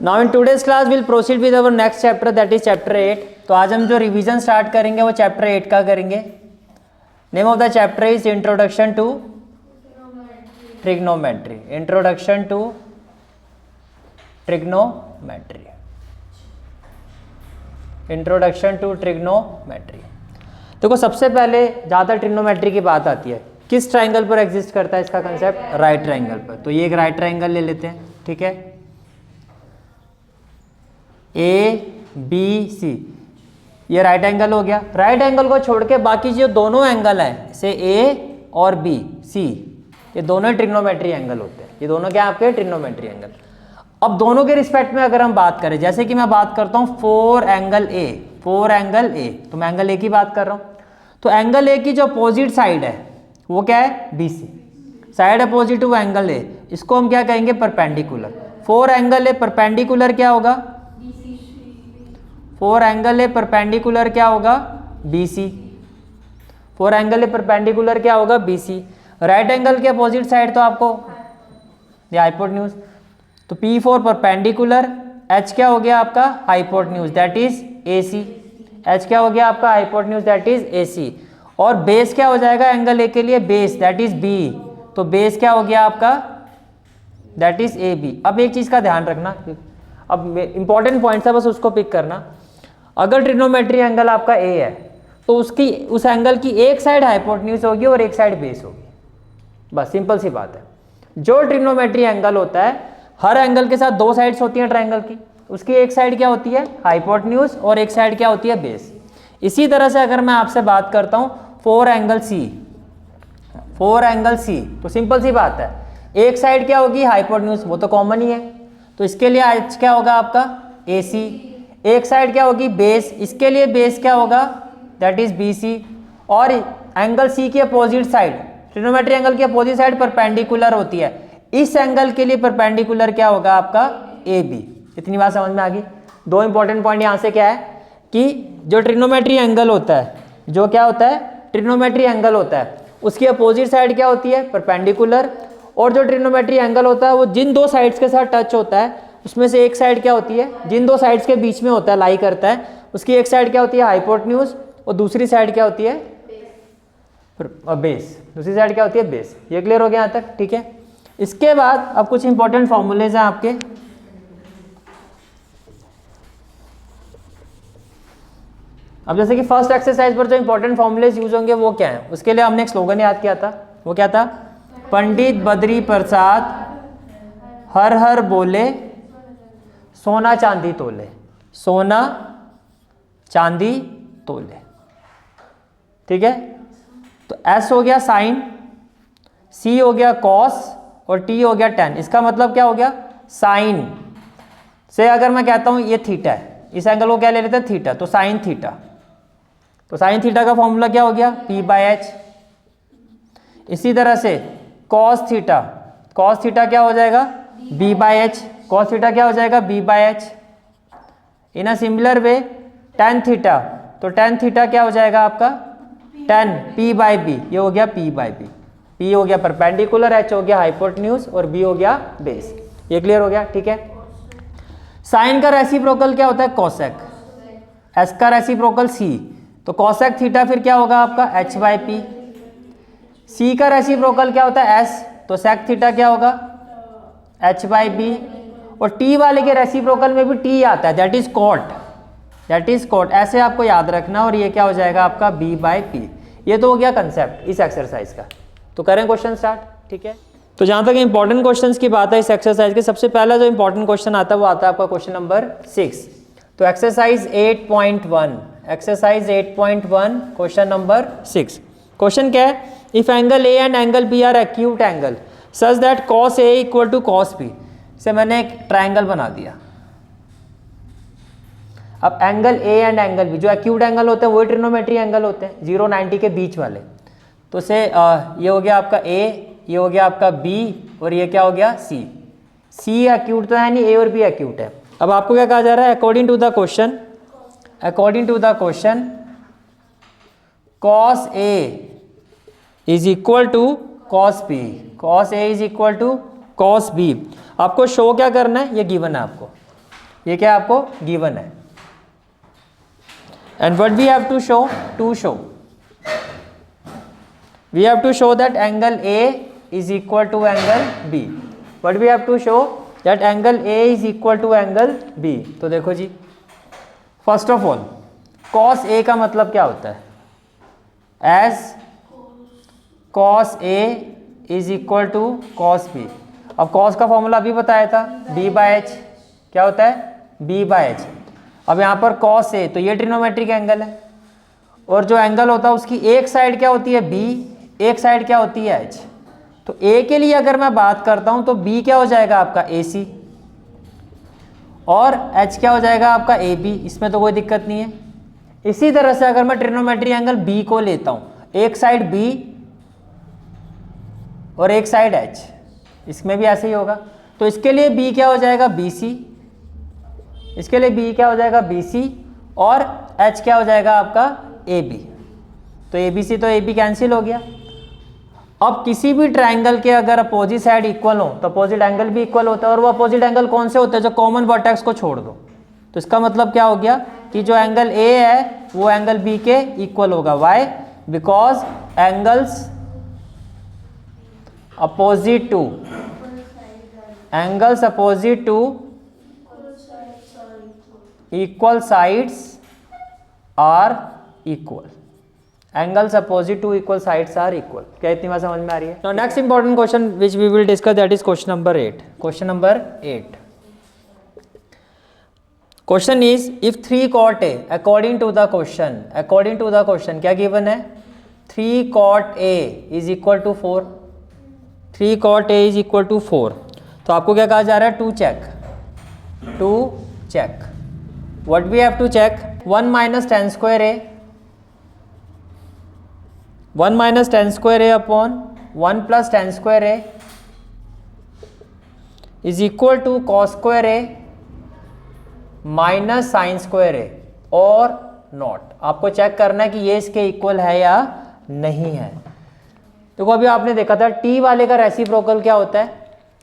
Now in today's class will proceed with our next chapter that is chapter 8। तो आज हम जो revision start करेंगे वो चैप्टर 8 का करेंगे। Name of the chapter is introduction to trigonometry. Introduction to trigonometry. Introduction to trigonometry. देखो सबसे पहले ज़्यादा ट्रिग्नोमेट्री की बात आती है, किस ट्राइंगल पर एग्जिस्ट करता है इसका कंसेप्ट? राइट ट्राइंगल पर। तो ये एक राइट ट्राइंगल ले लेते हैं, ठीक है, ए बी सी, ये राइट एंगल हो गया। राइट एंगल को छोड़ के बाकी जो दोनों एंगल हैं से ए और बी सी, ये दोनों ट्रिग्नोमेट्री एंगल होते हैं। ये दोनों क्या आपके ट्रिग्नोमेट्री एंगल। अब दोनों के रिस्पेक्ट में अगर हम बात करें, जैसे कि मैं बात करता हूँ 4 एंगल ए, 4 एंगल ए, तो मैं एंगल ए की बात कर रहा हूँ। तो एंगल ए की जो अपोजिट साइड है वो क्या है? B C, side opposite to angle A, इसको हम क्या कहेंगे? परपेंडिकुलर। 4 एंगल ए परपेंडिकुलर क्या होगा? 4 एंगल ए परपेंडिकुलर क्या होगा? B C. 4 angle A perpendicular क्या होगा? B C. राइट एंगल के अपोजिट साइड तो आपको हाइपोटेन्यूज, तो P4 परपेंडिकुलर, H क्या हो गया आपका? Hypotenuse that is AC। H क्या हो गया आपका? Hypotenuse that is AC। और बेस क्या हो जाएगा एंगल ए के लिए? Base that is B। तो बेस क्या हो गया आपका? That is AB। अब एक चीज का ध्यान रखना, अब इंपॉर्टेंट पॉइंट्स है, बस उसको पिक करना। अगर ट्रिग्नोमेट्री एंगल आपका A है तो उसकी उस एंगल की एक साइड हाइपोटेन्यूज होगी और एक साइड बेस होगी, बस सिंपल सी बात है। जो ट्रिग्नोमेट्री एंगल होता है, हर एंगल के साथ 2 साइड्स होती हैं ट्राइंगल की, उसकी एक साइड क्या होती है? हाइपोटेन्यूज, और एक साइड क्या होती है? बेस। इसी तरह से अगर मैं आपसे बात करता हूँ 4 एंगल C, 4 एंगल C, तो सिंपल सी बात है, एक साइड क्या होगी? हाइपोटेन्यूज, वो तो कॉमन ही है, तो इसके लिए H क्या होगा आपका? AC। एक साइड क्या होगी? बेस, इसके लिए बेस क्या होगा? That is BC। और एंगल C की अपोजिट साइड, ट्रिग्नोमेट्री एंगल की अपोजिट साइड परपेंडिकुलर होती है, इस एंगल के लिए परपेंडिकुलर क्या होगा आपका? AB। इतनी बात समझ में आ गई। 2 इंपॉर्टेंट पॉइंट यहाँ से क्या है कि जो ट्रिग्नोमेट्री एंगल होता है, जो क्या होता है? ट्रिग्नोमेट्री एंगल होता है, उसकी अपोजिट साइड क्या होती है? परपेंडिकुलर। और जो ट्रिग्नोमेट्री एंगल होता है वो जिन 2 साइड्स के साथ टच होता है, उसमें से एक साइड क्या होती है? जिन 2 साइड्स के बीच में होता है, लाई करता है, उसकी एक साइड क्या होती है? हाइपोटेन्यूज, और दूसरी साइड क्या होती है? बेस। दूसरी साइड क्या होती है? बेस। ये क्लियर हो गया यहाँ तक? ठीक है। इसके बाद अब कुछ इंपॉर्टेंट फॉर्मूलेज हैं आपके। अब जैसे कि फर्स्ट एक्सरसाइज पर जो इंपॉर्टेंट फॉर्मूलेज यूज होंगे वो क्या है, उसके लिए हमने एक स्लोगन याद किया था। वो क्या था? पंडित बद्री प्रसाद हर हर बोले, सोना चांदी तोले। सोना चांदी तोले, ठीक है। तो S हो गया साइन, C हो गया कॉस, और T हो गया टेन। इसका मतलब क्या हो गया? साइन से अगर मैं कहता हूं ये थीटा है, इस एंगल को क्या ले लेते हैं? थीटा। तो साइन थीटा, तो साइन थीटा का फॉर्मूला क्या हो गया? P/H। इसी तरह से कॉस थीटा, कॉस थीटा क्या हो जाएगा? B/H। कॉस थीटा क्या हो जाएगा? B/H। In a similar way tan theta, तो टेन थीटा क्या हो जाएगा आपका? 10 P/B। ये हो गया P/B। P हो गया परपेंडिकुलर, H हो गया हाइपोटेन्यूज, और B हो गया बेस। ये क्लियर हो गया? ठीक है। साइन का रेसिप्रोकल क्या होता है? कोसेक। S का रेसिप्रोकल C, तो कोसेक थीटा फिर क्या होगा आपका? H/P। C का रेसिप्रोकल क्या होता है? S, तो सेक थीटा क्या होगा? H/B। और T वाले के रेसिप्रोकल में भी T आता है, that is cot, that is cot. ऐसे आपको याद रखना, और ये क्या हो जाएगा आपका? B/P। ये तो हो गया कंसेप्ट इस एक्सरसाइज का। तो करें क्वेश्चन स्टार्ट, ठीक है। तो जहां तक इंपॉर्टेंट क्वेश्चंस की बात है इस एक्सरसाइज के, सबसे पहला जो इंपॉर्टेंट क्वेश्चन आता है वो आता है आपका क्वेश्चन नंबर 6। तो exercise 8.1, exercise 8.1 question number 6। Question क्या है? If angle A and angle B are acute angle such that cos A equal to cos B. से मैंने एक ट्राइंगल बना दिया। अब angle A and angle B, जो एक्यूट एंगल होते हैं वही ट्रिग्नोमेट्री एंगल होते हैं, 0 90 के बीच वाले। तो से ये हो गया आपका A, ये हो गया आपका B, और ये क्या हो गया? C। C एक्यूट तो है नहीं, A और B एक्यूट है। अब आपको क्या कहा जा रहा है? According to the question, according to the question cos A is equal to cos B, cos A is equal to cos B। आपको शो क्या करना है? ये गिवन है आपको, ये क्या आपको गिवन है। And what we have to show we have to show that angle A is equal to angle B. What we have to show that angle A is equal to angle B. तो देखो जी, first of all cos A का मतलब क्या होता है, as cos A is equal to cos B. अब cos का फॉर्मूला अभी बताया था, B by H क्या होता है, B by H. अब यहाँ पर cos A, तो ये ट्रिग्नोमेट्रिक एंगल है, और जो एंगल होता है उसकी एक साइड क्या होती है B, एक साइड क्या होती है H. तो A के लिए अगर मैं बात करता हूं तो B क्या हो जाएगा आपका AC, और H क्या हो जाएगा आपका AB. इसमें तो कोई दिक्कत नहीं है. इसी तरह से अगर मैं ट्रिग्नोमेट्री एंगल B को लेता हूं, एक साइड B और एक साइड H, इसमें भी ऐसे ही होगा. तो इसके लिए B क्या हो जाएगा BC, इसके लिए B क्या हो जाएगा BC, और H क्या हो जाएगा आपका AB. तो ABC तो AB कैंसिल हो गया. अब किसी भी ट्रायंगल के अगर अपोजिट साइड इक्वल हो तो अपोजिट एंगल भी इक्वल होता है, और वो अपोजिट एंगल कौन से होते हैं, जो कॉमन वर्टेक्स को छोड़ दो. तो इसका मतलब क्या हो गया कि जो एंगल A है वो एंगल B के इक्वल होगा. Why, because angles opposite to equal sides are equal. Angles opposite to equal sides are equal. क्या इतनी बात समझ में आ रही है? Now next important question which we will discuss, that is question number 8. Question number 8. Question is if 3 cot A according to the question क्या given है, 3 cot A is equal to 4. 3 cot A is equal to 4. तो आपको क्या कहा जा रहा है, to check. What we have to check, 1 minus tan square A, 1 minus tan square A upon 1 plus tan square A is equal to cos square A minus sine square A और not. आपको check करना है कि ये इसके equal है या नहीं है. देखो अभी आपने देखा था T वाले का रेसिप्रोकल क्या होता है,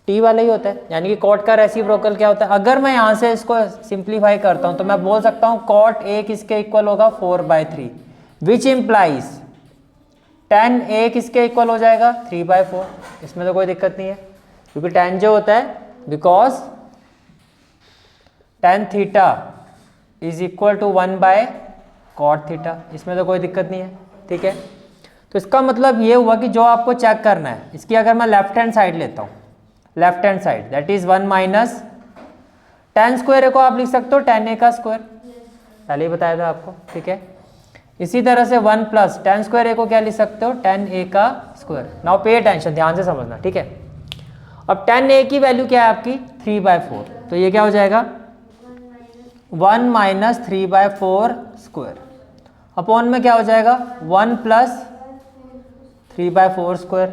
T वाला ही होता है, यानी कि कॉट का रेसिप्रोकल क्या होता है. अगर मैं यहाँ से इसको सिंप्लीफाई करता हूँ तो मैं बोल सकता हूँ कॉट A किसके इक्वल होगा, 4/3, विच इम्प्लाइज tan A किसके इक्वल हो जाएगा, 3/4. इसमें तो कोई दिक्कत नहीं है, क्योंकि tan जो होता है, because tan theta is equal to 1/cot theta. इसमें तो कोई दिक्कत नहीं है. ठीक है, तो इसका मतलब ये हुआ कि जो आपको चेक करना है, इसकी अगर मैं लेफ्ट हैंड साइड लेता हूँ, left hand side that is 1 minus tan square A को आप लिख सकते हो tan A का स्क्वायर, पहले ही बताया था आपको. ठीक है, इसी तरह से 1 प्लस tan स्क्वायर A को क्या लिख सकते हो, tan A का स्क्वायर. नाउ पे अटेंशन, ध्यान से समझना. ठीक है, अब tan A की वैल्यू क्या है आपकी, 3/4. तो ये क्या हो जाएगा, 1 माइनस 3/4 स्क्वायर अपॉन में क्या हो जाएगा, 1 प्लस 3/4 स्क्वायर.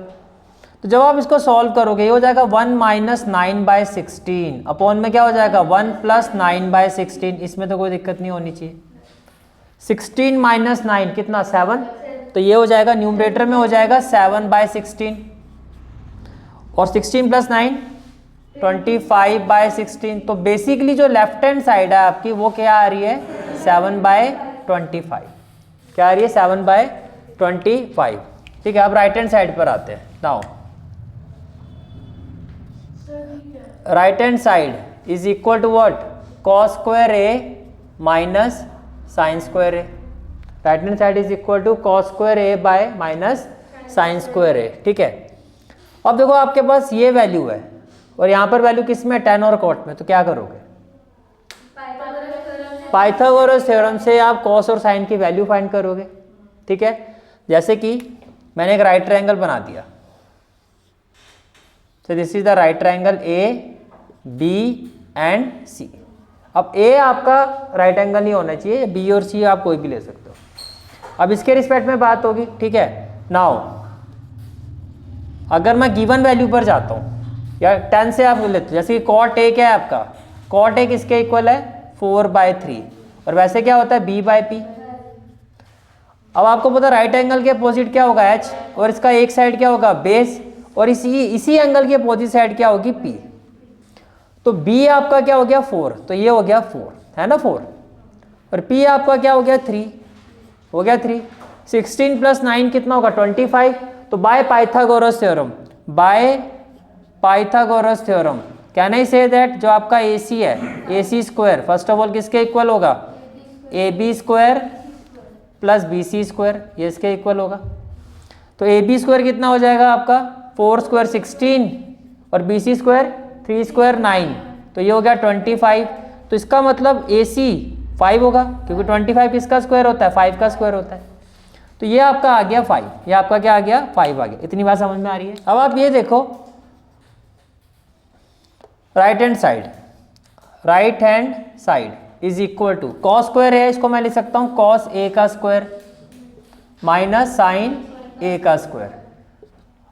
तो जब आप इसको सॉल्व करोगे ये हो जाएगा 1 माइनस 9/16 अपॉन में क्या हो जाएगा, 1 प्लस 9/16. इसमें तो कोई दिक्कत नहीं होनी चाहिए. 16 माइनस 9 कितना, 7. तो ये हो जाएगा न्यूमरेटर में हो जाएगा 7/16, और 16 प्लस 9 25/16. तो बेसिकली जो लेफ्ट हैंड साइड है आपकी वो क्या आ रही है, 7/25. क्या आ रही है, 7/25. ठीक है, अब राइट हैंड साइड पर आते हैं. Now right hand side is equal to what, cos square A minus sine square A. Right hand side is equal to cos square A by minus sine square A. ठीक है, अब देखो आपके पास ये value है और यहाँ पर वैल्यू किस में, tan और cot में. तो क्या करोगे, पाइथागोरस थ्योरम से आप cos और साइन की वैल्यू फाइंड करोगे. ठीक है, जैसे कि मैंने एक राइट ट्रायंगल बना दिया. So this is the right triangle A, B and C. अब A आपका राइट एंगल नहीं होना चाहिए, B और C आप कोई भी ले सकते हो. अब इसके रिस्पेक्ट में बात होगी. ठीक है, नाउ अगर मैं गिवन वैल्यू पर जाता हूँ या 10 से आप लेते हो, जैसे कि cot A क्या है आपका, cot A किसके इक्वल है, 4/3, और वैसे क्या होता है B/P. अब आपको पता राइट एंगल के अपोजिट क्या होगा, H, और इसका एक साइड क्या होगा, बेस, और इसी एंगल की अपोजिट साइड क्या होगी, P. तो b आपका क्या हो गया 4, तो ये हो गया 4 है ना 4, और p आपका क्या हो गया 3, हो गया 3। 16 + 9 कितना होगा 25। तो bye Pythagoras theorem, bye Pythagoras theorem can I say that जो आपका AC है, AC square first of all किसके इक्वल होगा, AB square plus BC square, ये इसके इक्वल होगा। तो AB स्क्वायर कितना हो जाएगा आपका 4 स्क्वायर 16 और BC स्क्वायर 3 स्क्वायर 9, तो ये हो गया 25। तो इसका मतलब AC 5 होगा, क्योंकि 25 किसका स्क्वायर होता है, 5 का स्क्वायर होता है। तो ये आपका आ गया 5, ये आपका क्या आ गया 5 आ गया। इतनी बात समझ में आ रही है। अब आप ये देखो right hand side is equal to cos square है, इसको मैं लिख सकता हूँ कॉस A का स्क्वायर माइनस साइन A का स्क्वायर।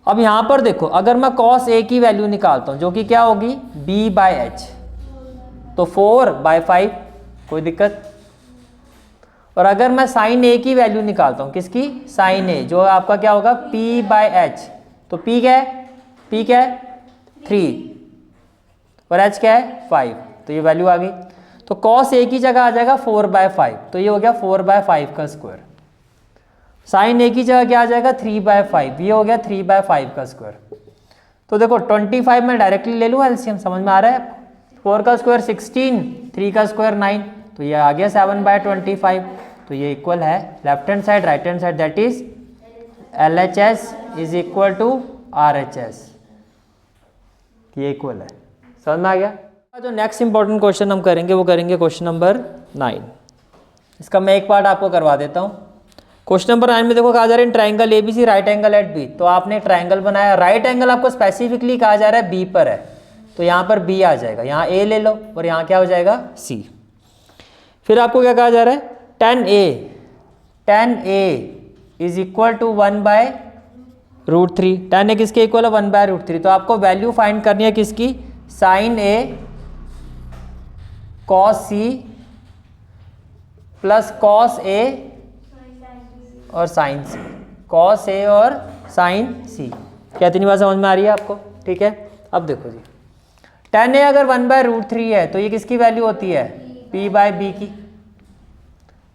अब यहाँ पर देखो अगर मैं कॉस A की वैल्यू निकालता हूँ जो कि क्या होगी B/H, तो 4/5 कोई दिक्कत। और अगर मैं साइन A की वैल्यू निकालता हूँ, किसकी, साइन A, जो आपका क्या होगा P/H, तो P क्या है 3 और H क्या है 5, तो ये वैल्यू आ गई। तो कॉस A की जगह आ जाएगा 4/5, तो ये हो गया 4/5 का स्क्वायर। साइन A की जगह क्या आ जाएगा 3/5, ये हो गया 3/5 का स्क्वायर। तो देखो 25 में डायरेक्टली ले लूँ एलसीएम, समझ में आ रहा है। 4 का स्क्वायर 16, 3 का स्क्वायर 9, तो ये आ गया 7/25। तो ये इक्वल है left hand side right hand side, that is LHS is equal to RHS, ये इक्वल है। समझ में आ गया। जो नेक्स्ट इंपॉर्टेंट क्वेश्चन हम करेंगे वो करेंगे क्वेश्चन नंबर 9। इसका मैं एक पार्ट आपको करवा देता हूँ। क्वेश्चन नंबर 9 में देखो कहा जा रहा है triangle ABC right angle at B। तो आपने ट्राइंगल बनाया, राइट एंगल आपको स्पेसिफिकली कहा जा रहा है B पर है, तो यहाँ पर B आ जाएगा, यहाँ A ले लो और यहाँ क्या हो जाएगा C। फिर आपको क्या कहा जा रहा है tan A is equal to 1/√3। tan A किसके इक्वल है 1/√3। तो आपको वैल्यू फाइंड करनी है किसकी, sine A cos C plus cos A और साइन C, cos A और साइन C। क्या इतनी बात समझ में आ रही है आपको, ठीक है। अब देखो जी tan A अगर 1/√3 है तो ये किसकी वैल्यू होती है P/B की,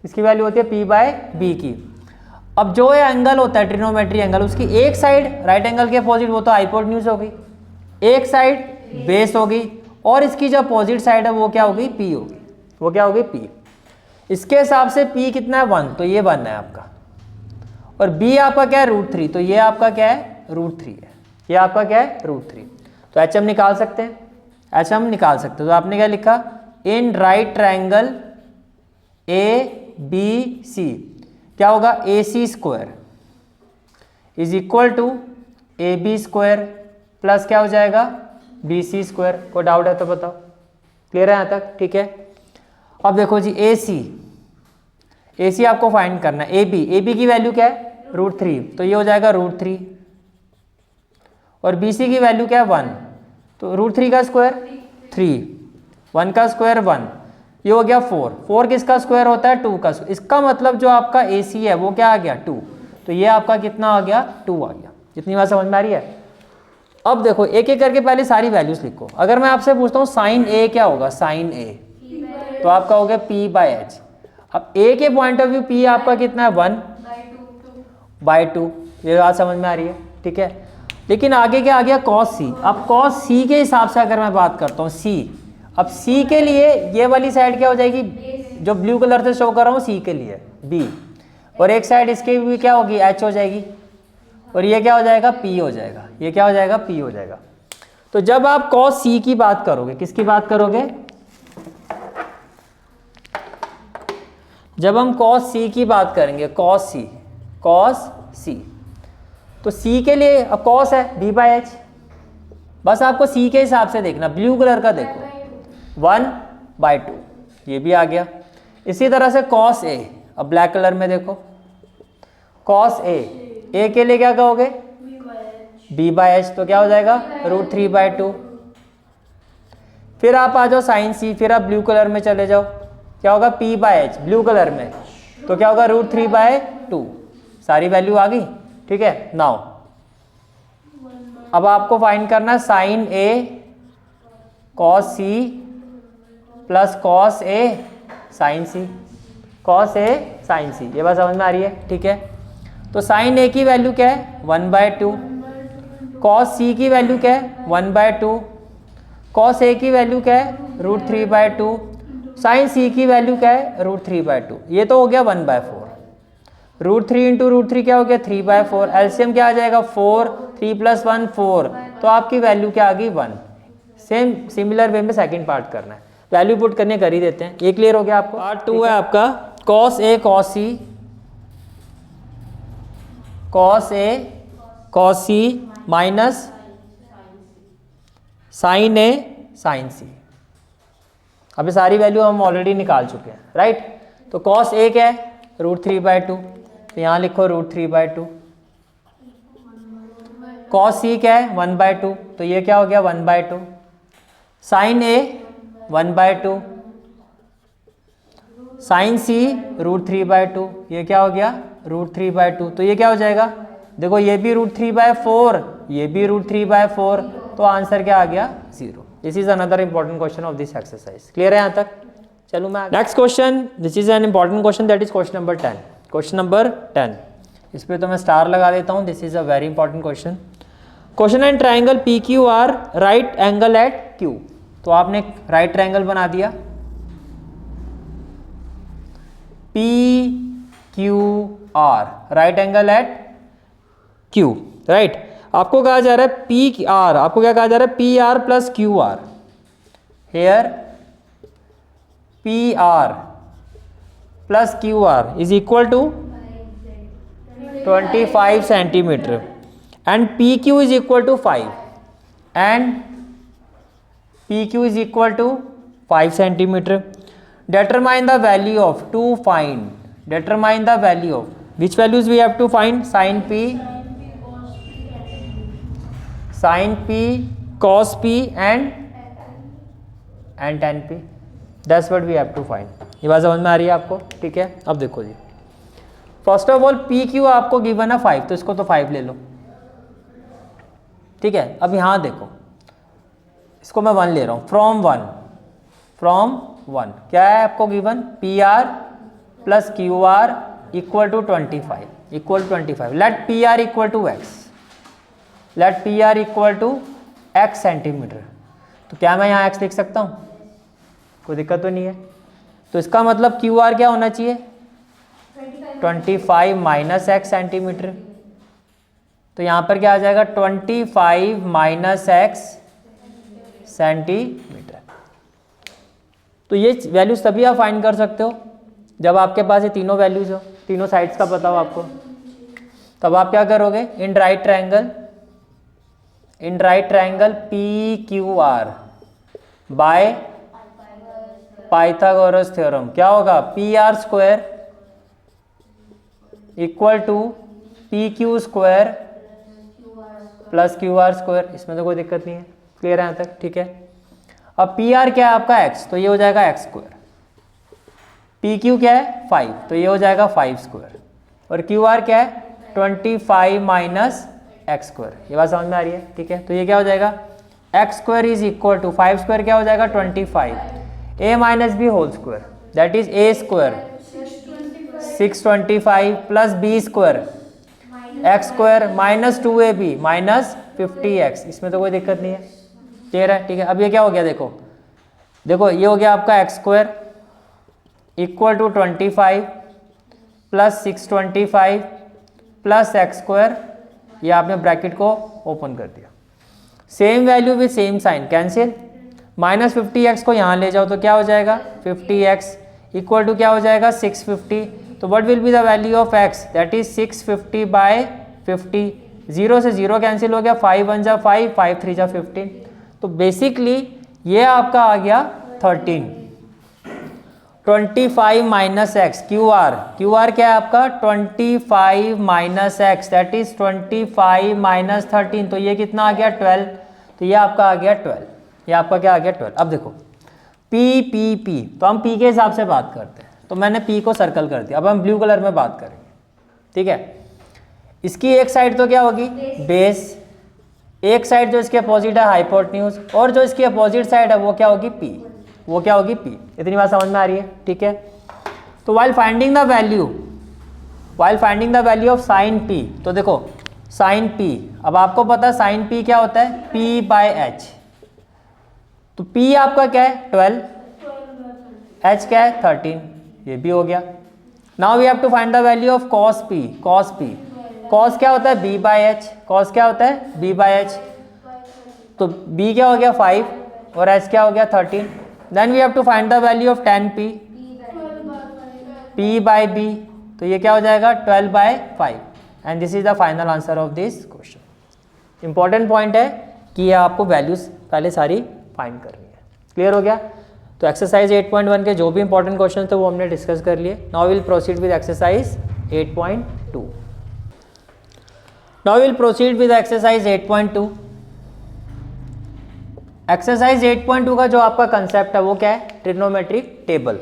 इसकी वैल्यू होती है P/B की। अब जो ये एंगल होता है ट्रिग्नोमेट्री एंगल, उसकी एक साइड राइट एंगल के अपोजिट वो तो हाइपोटेन्यूज होगी, एक साइड बेस होगी, और इसकी जो अपोजिट साइड है वो क्या होगी P होगी, वो क्या होगी P। इसके हिसाब से P कितना है 1, तो ये 1 है आपका, और B आपका क्या है √3, तो ये आपका क्या है √3 है, ये आपका क्या है √3। तो H हम निकाल सकते हैं, H हम निकाल सकते हैं। तो आपने क्या लिखा, इन राइट ट्राइंगल ABC क्या होगा AC square is equal to AB square plus क्या हो जाएगा BC स्क्वायर। कोई डाउट है तो बताओ, क्लियर है यहाँ तक, ठीक है। अब देखो जी AC आपको फाइंड करना है, AB की वैल्यू क्या है √3, तो ये हो जाएगा √3, और BC की वैल्यू क्या है 1, तो √3 का स्क्वायर 3, 1 का स्क्वायर 1, ये हो गया 4 किसका स्क्वायर होता है 2 का। इसका मतलब जो आपका AC है वो क्या आ गया 2, तो ये आपका कितना आ गया 2 आ गया। जितनी बात समझ में आ रही है। अब देखो एक एक करके पहले सारी वैल्यूज लिखो। अगर मैं आपसे पूछता हूँ साइन A क्या होगा, साइन A तो आपका हो गया P/H। अब A के पॉइंट ऑफ व्यू P आपका कितना है 1/2, ये बात समझ में आ रही है, ठीक है। लेकिन आगे क्या आ गया cos C। अब cos C के हिसाब से अगर मैं बात करता हूँ C, अब C के लिए ये वाली साइड क्या हो जाएगी, जो ब्लू कलर से शो कर रहा हूँ C के लिए B, और एक साइड इसके भी क्या होगी H हो जाएगी, और ये क्या हो जाएगा P हो जाएगा, ये क्या हो जाएगा P हो जाएगा। तो जब आप cos C की बात करोगे, किसकी बात करोगे, जब हम cos C की बात करेंगे, cos C, तो C के लिए अब cos है B/H, बस आपको C के हिसाब से देखना, ब्लू कलर का देखो 1/2, ये भी आ गया। इसी तरह से cos A, अब ब्लैक कलर में देखो cos A के लिए क्या कहोगे B/H, तो क्या हो जाएगा √3/2। फिर आप आ जाओ साइन C, फिर आप ब्लू कलर में चले जाओ, क्या होगा P/H ब्लू कलर में, तो क्या होगा √3/2। सारी वैल्यू आ गई, ठीक है। नाउ अब आपको फाइंड करना है sine A cos C plus cos A sine C, cos A sine C, ये बात समझ में आ रही है? ठीक है, तो साइन ए की वैल्यू क्या है 1/2, कॉस सी की वैल्यू क्या है 1/2, कॉस ए की वैल्यू क्या है √3/2, साइन सी की वैल्यू क्या है √3/2, ये तो हो गया 1/4, √3 इंटू √3 क्या हो गया 3/4, एलसीएम क्या आ जाएगा 4, 3 + 1 4, तो आपकी वैल्यू क्या आ गई 1। सेम सिमिलर वे में सेकंड पार्ट करना है, वैल्यू पुट करने कर ही देते हैं। ये क्लियर हो गया आपको? पार्ट 2 है आपका cos A cos C, cos A cos C minus sine A sine सी। अभी सारी वैल्यू हम ऑलरेडी निकाल चुके हैं, राइट? तो कॉस ए क्या है √3/2, तो यहाँ लिखो √3/2, कॉस सी क्या है 1/2, तो ये क्या हो गया 1/2, साइन ए 1/2, साइन सी √3/2, ये क्या हो गया √3/2, तो ये क्या हो जाएगा, देखो ये भी √3/4, ये भी √3/4, तो आंसर क्या आ गया 0। This is another important question of this exercise. Clear है यहाँ तक? चलो मैं next question, this is an important question, that is question number 10। Question number 10, इस पर तो मैं स्टार लगा देता हूँ, this is a very important question. Question and triangle P Q R right angle at Q, तो आपने एक राइट ट्राइंगल बना दिया P Q R, right angle at Q, right? आपको कहा जा रहा है पी आर, आपको क्या कहा जा रहा है P R plus Q R, here P R plus Q R is equal to 25 centimetre and PQ is equal to 5 and PQ is equal to 5 centimeter. Determine the value of, to find, determine the value of, which values we have to find? Sin P, sin P, cos P and tan P. That's what we have to find. ये बात समझ में आ रही है आपको? ठीक है, अब देखो जी, फर्स्ट ऑफ ऑल PQ आपको गिवन है 5, तो इसको तो 5 ले लो, ठीक है? अब यहाँ देखो, इसको मैं 1 ले रहा हूँ, फ्रॉम 1 क्या है आपको given? P R plus Q R equal to 25, let P R equal to x, let P R equal to x centimetre. तो क्या मैं यहाँ एक्स लिख सकता हूँ? कोई दिक्कत तो नहीं है। तो इसका मतलब क्यू आर क्या होना चाहिए 25 माइनस एक्स सेंटीमीटर, तो यहाँ पर क्या आ जाएगा 25 माइनस एक्स सेंटीमीटर। तो ये वैल्यूज तभी आप फाइंड कर सकते हो जब आपके पास ये तीनों वैल्यूज हो, तीनों साइड्स का पता हो आपको। तब आप क्या करोगे, in right triangle P Q R by Pythagoras theorem क्या होगा, P R square equal to P Q square plus Q R square, इसमें तो कोई दिक्कत नहीं है। क्लियर है यहाँ तक? ठीक है। अब पी आर क्या है आपका एक्स, तो ये हो जाएगा एक्स स्क्वायर, पी क्यू क्या है 5, तो ये हो जाएगा 5 स्क्वायर, और क्यू आर क्या है 25 माइनस एक्स स्क्वायर। ये बात समझ में आ रही है? ठीक है, तो ये क्या हो जाएगा X square is equal to 5 square क्या हो जाएगा 25, A minus B whole square, that is A square 625 plus B square X square minus 2ab minus 50x, इसमें तो कोई दिक्कत नहीं है। क्लियर है? ठीक है। अब ये क्या हो गया, देखो ये हो गया आपका x square equal to 25 plus 625 plus x square, ये आपने ब्रैकेट को ओपन कर दिया, same value with same sign cancel, minus 50x को यहाँ ले जाओ तो क्या हो जाएगा 50x इक्वल टू क्या हो जाएगा 650, तो what will be the value of x, that is 650 by 50, 0 से 0 कैंसिल हो गया, 5 1 जा 5, 5 3 जा 15, तो बेसिकली ये आपका आ गया 13। 25 माइनस एक्स क्यू आर क्या है आपका 25 minus x, that is 25 minus 13, तो ये कितना आ गया 12, तो ये आपका आ गया 12, ये आपका क्या आ गया 12। अब देखो P, तो हम P के हिसाब से बात करते हैं, तो मैंने P को सर्कल कर दिया, अब हम ब्लू कलर में बात करेंगे। ठीक है, इसकी एक साइड तो क्या होगी बेस, एक साइड जो इसके अपोजिट है हाइपोटेन्यूज, और जो इसकी अपोजिट साइड है वो क्या होगी P, वो क्या होगी P। इतनी बात समझ में आ रही है, ठीक है। तो while finding the value of sine P, तो देखो साइन P, अब आपको पता है साइन P क्या होता है, P/H। तो P आपका क्या है 12, H क्या है 13, ये भी हो गया। Now we have to find the value of cos P। cos क्या होता है B/H, cos क्या होता है B/H। तो B क्या हो गया 5 और H क्या हो गया 13। Then we have to find the value of tan P, P/B, तो ये क्या हो जाएगा 12/5। And this is the final answer of this question. Important point है कि ये आपको वैल्यूज पहले सारी फाइंड करनी है। क्लियर हो गया। तो एक्सरसाइज 8.1 के जो भी इंपॉर्टेंट क्वेश्चन थे वो हमने डिस्कस कर लिए। Now will proceed with exercise 8.2। Now will proceed with exercise 8.2। Exercise 8.2 का जो आपका कंसेप्ट है वो क्या है, trigonometric table.